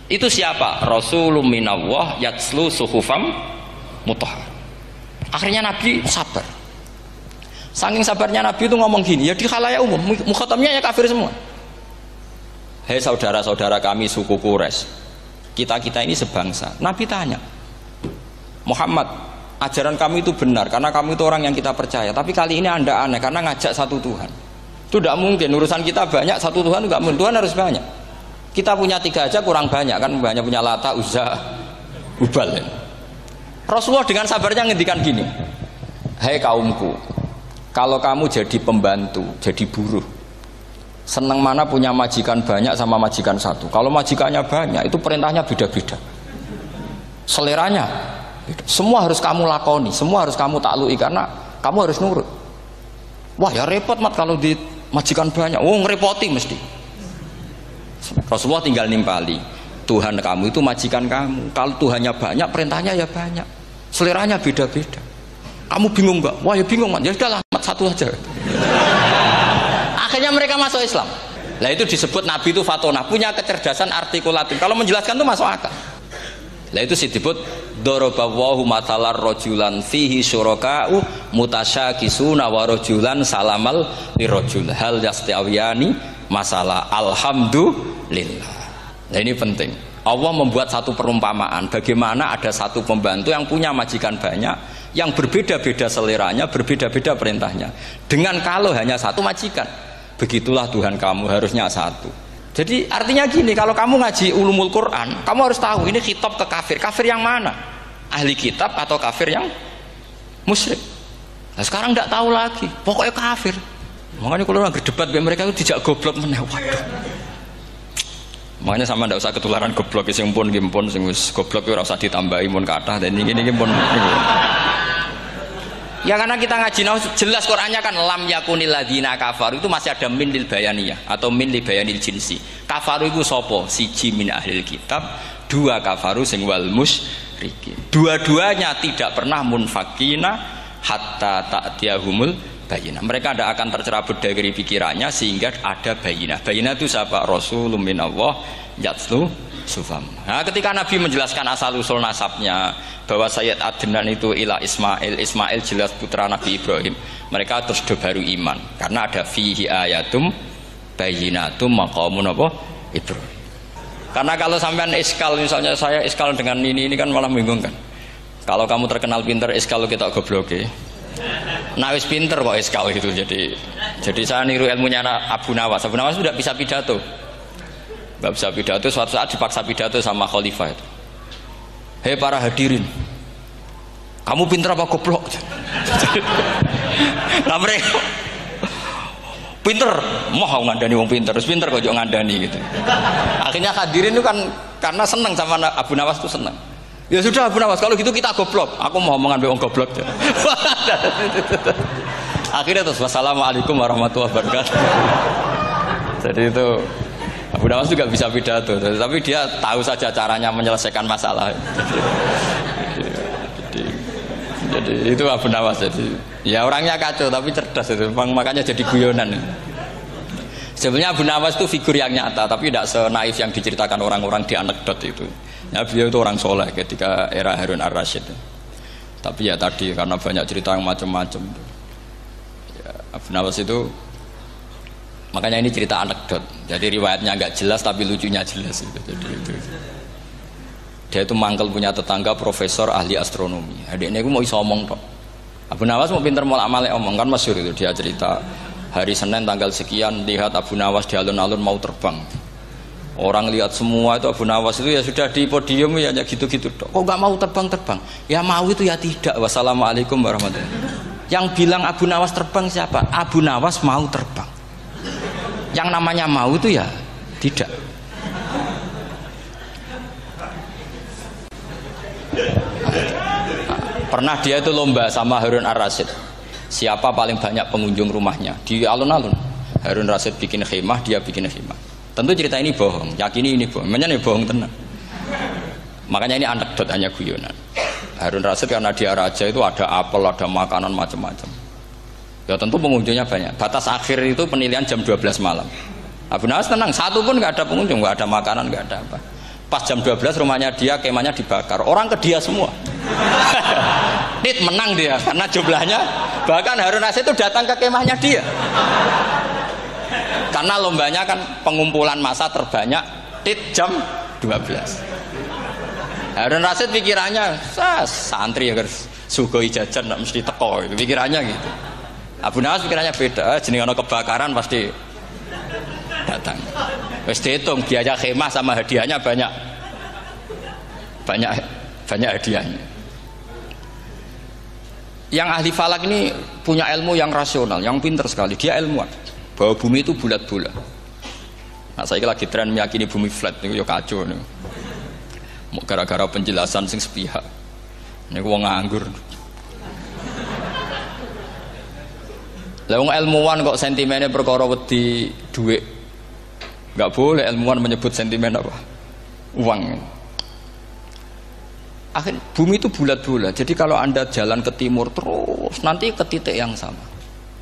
Itu siapa? Rasulun minallah yatslu suhufam mutahhar. Akhirnya Nabi sabar. Saking sabarnya Nabi itu ngomong gini, ya di khalayak umum, mukhatamnya ya kafir semua. Hei saudara-saudara kami suku Quraisy, kita ini sebangsa. Nabi tanya, Muhammad, ajaran kami itu benar karena kami itu orang yang kita percaya. Tapi kali ini Anda aneh karena ngajak satu Tuhan. Itu tidak mungkin. Urusan kita banyak, satu Tuhan enggak mungkin. Tuhan harus banyak. Kita punya 3 aja kurang banyak kan, banyak punya Lata, Uzza, Hubal. Rasulullah dengan sabarnya ngendikan gini, hei kaumku, kalau kamu jadi pembantu, jadi buruh, senang mana punya majikan banyak sama majikan satu. Kalau majikannya banyak, itu perintahnya beda-beda, seleranya semua harus kamu lakoni, semua harus kamu taklui karena kamu harus nurut. Wah ya repot mat kalau di majikan banyak, ngerepoti mesti. Rasulullah tinggal nimpali, Tuhan kamu itu majikan kamu. Kalau Tuhannya banyak, perintahnya ya banyak, seleranya beda-beda. Kamu bingung nggak? Wah ya bingung mat, ya sudahlah mat satu aja. Akhirnya mereka masuk Islam. Lah itu disebut Nabi itu fatona, punya kecerdasan artikulatif. Kalau menjelaskan itu masuk akal. Lah itu disebut dorobawahu matalar rojulan fihi syuraka'u mutasyakisuna wa rojulan salamal lirojul hal yastawiyani masalah alhamdulillah. Nah ini penting. Allah membuat satu perumpamaan bagaimana ada satu pembantu yang punya majikan banyak, yang berbeda-beda seleranya, berbeda-beda perintahnya. Dengan kalau hanya satu majikan, begitulah Tuhan kamu harusnya satu. Jadi artinya gini, kalau kamu ngaji ulumul Quran, kamu harus tahu ini khitab ke kafir. Kafir yang mana? Ahli kitab atau kafir yang musyrik? Nah sekarang tidak tahu lagi, pokoknya kafir. Makanya kalau orang berdebat mereka itu tidak goblok meneh. Waduh. Makanya sama tidak usah ketularan goblok sing pun gimpun sing wis goblok ora usah ditambahi mun kathah dan ini pun. Ya karena kita ngaji jelas Qur'annya kan lam yakunil ladzina kafaru itu masih ada min lil bayaniyah atau min li bayanil jinsi. Kafaru itu sapa? Siji min ahlil kitab, 2 kafaru sing wal musyrikin. Dua-duanya tidak pernah munfakina hatta ta'tiyahumul bayinah. Mereka tidak akan tercerabut dari pikirannya sehingga ada bayinah. Bayinah itu siapa? Rasulun minallah yatslu sufam. Nah, ketika Nabi menjelaskan asal usul nasabnya bahwa Sayyid Adnan itu ila Ismail, Ismail jelas putra Nabi Ibrahim, mereka terus baru iman karena ada fihi ayatum bayinatum maqamun apa? Ibrahim. Karena kalau sampean iskal, misalnya saya iskal dengan ini kan malah membingungkan. Kalau kamu terkenal pinter iskal kita gobloke. Nah wis pinter kok iskal gitu, jadi saya niru ilmunya Abu Nawas. Abu Nawas sudah bisa pidato, nggak bisa pidato, suatu saat dipaksa pidato sama khalifah itu. hei para hadirin, kamu pinter apa goblok? Nah mereka pinter, mau ngandani wong pinter, terus pinter kok ngandani gitu. Akhirnya hadirin itu kan karena seneng sama Abu Nawas tuh seneng. Ya sudah Abu Nawas, kalau gitu kita goblok. Aku mau mengambil wong goblok. Akhirnya terus wassalamualaikum warahmatullahi wabarakatuh. Jadi itu Abu Nawas juga bisa pidato, tapi dia tahu saja caranya menyelesaikan masalah. Jadi itu Abu Nawas. Jadi ya orangnya kacau tapi cerdas itu, makanya jadi guyonan. Sebenarnya Abu Nawas itu figur yang nyata, tapi tidak senaif yang diceritakan orang-orang di anekdot itu. Ya, beliau itu orang soleh ketika era Harun Ar-Rasyid. Tapi ya tadi karena banyak cerita yang macam-macam. Ya, Abu Nawas itu makanya ini cerita anekdot. Jadi riwayatnya nggak jelas tapi lucunya jelas itu. Jadi itu. Dia itu mangkel punya tetangga profesor ahli astronomi. Adiknya itu mau iso omong tok. Abu Nawas mau pinter molak-malik omong kan masyhur itu, dia cerita hari Senin tanggal sekian lihat Abu Nawas di alun-alun mau terbang. Orang lihat semua itu Abu Nawas itu ya sudah di podium ya gitu-gitu tok. Kok nggak mau terbang-terbang? Ya mau itu ya tidak. Wassalamualaikum warahmatullahi wabarakatuh. Yang bilang Abu Nawas terbang siapa? Abu Nawas mau terbang. Yang namanya mau itu ya tidak. Pernah dia itu lomba sama Harun Ar-Rasyid. Siapa paling banyak pengunjung rumahnya di alun-alun. Harun Ar-Rasyid bikin khemah, dia bikin khemah. Tentu cerita ini bohong, yakini ini bohong. Makanya ini bohong tenang. Makanya ini anekdot, hanya guyonan. Harun Ar-Rasyid karena dia raja itu ada apel, ada makanan macam-macam. Ya tentu pengunjungnya banyak. Batas akhir itu penilaian jam 12 malam. Abu Nawas tenang, satu pun nggak ada pengunjung, nggak ada makanan, nggak ada apa. Pas jam 12 rumahnya dia, kemahnya dibakar. Orang ke dia semua. Dit menang dia karena jumlahnya. Bahkan Harun Ar-Rasyid itu datang ke kemahnya dia. Karena lombanya kan pengumpulan massa terbanyak tit jam 12. Harun Ar-Rasyid pikirannya santri ya sugoi jajan nggak mesti teko itu pikirannya gitu. Abu Nawas pikirannya beda, jenenge ana kebakaran pasti datang. Wis dihitung biaya khemah sama hadiahnya banyak hadiahnya. Yang ahli falak ini punya ilmu yang rasional, yang pinter sekali. Dia ilmuwan bahwa bumi itu bulat-bulat. Nah, saya lagi tren meyakini bumi flat niku ya kacau niku. Gara-gara penjelasan sing sepihak. Niku wong nganggur. Lah wong ilmuwan kok sentimennya perkara wedi dhuwit. Enggak boleh ilmuwan menyebut sentimen apa? Uang. Akhir bumi itu bulat-bulat. Jadi kalau Anda jalan ke timur terus nanti ke titik yang sama.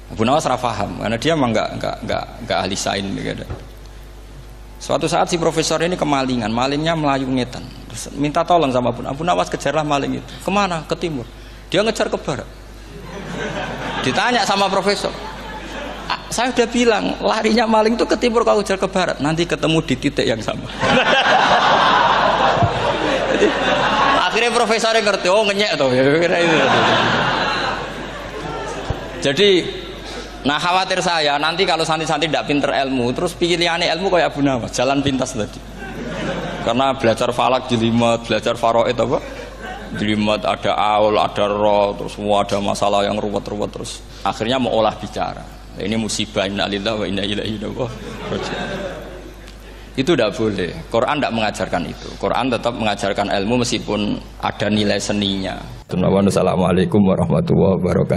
Abu Nawas ora paham karena dia memang enggak ahli sains gitu. Suatu saat si profesor ini kemalingan, malingnya melayu ngetan. Terus minta tolong sama Abu Nawas kejarlah maling itu. Kemana? Ke timur. Dia ngejar ke barat. Ditanya sama profesor, saya udah bilang larinya maling itu ke timur, kalau kejar ke barat nanti ketemu di titik yang sama. Jadi, akhirnya profesornya ngerti, oh ngenyek tuh. Jadi, nah khawatir saya nanti kalau santri-santri tidak pinter ilmu, terus pilihannya ilmu kayak Abu Nawas, jalan pintas tadi. Karena belajar falak jelimet, belajar faraid apa? Jelimet ada aul, ada roh, terus semua ada masalah yang ruwet-ruwet terus. Akhirnya mau olah bicara. Ini musibah, inna lillahi wa inna ilaihi raji'un. Itu tidak boleh. Quran tidak mengajarkan itu. Quran tetap mengajarkan ilmu meskipun ada nilai seninya. Assalamualaikum warahmatullahi wabarakatuh.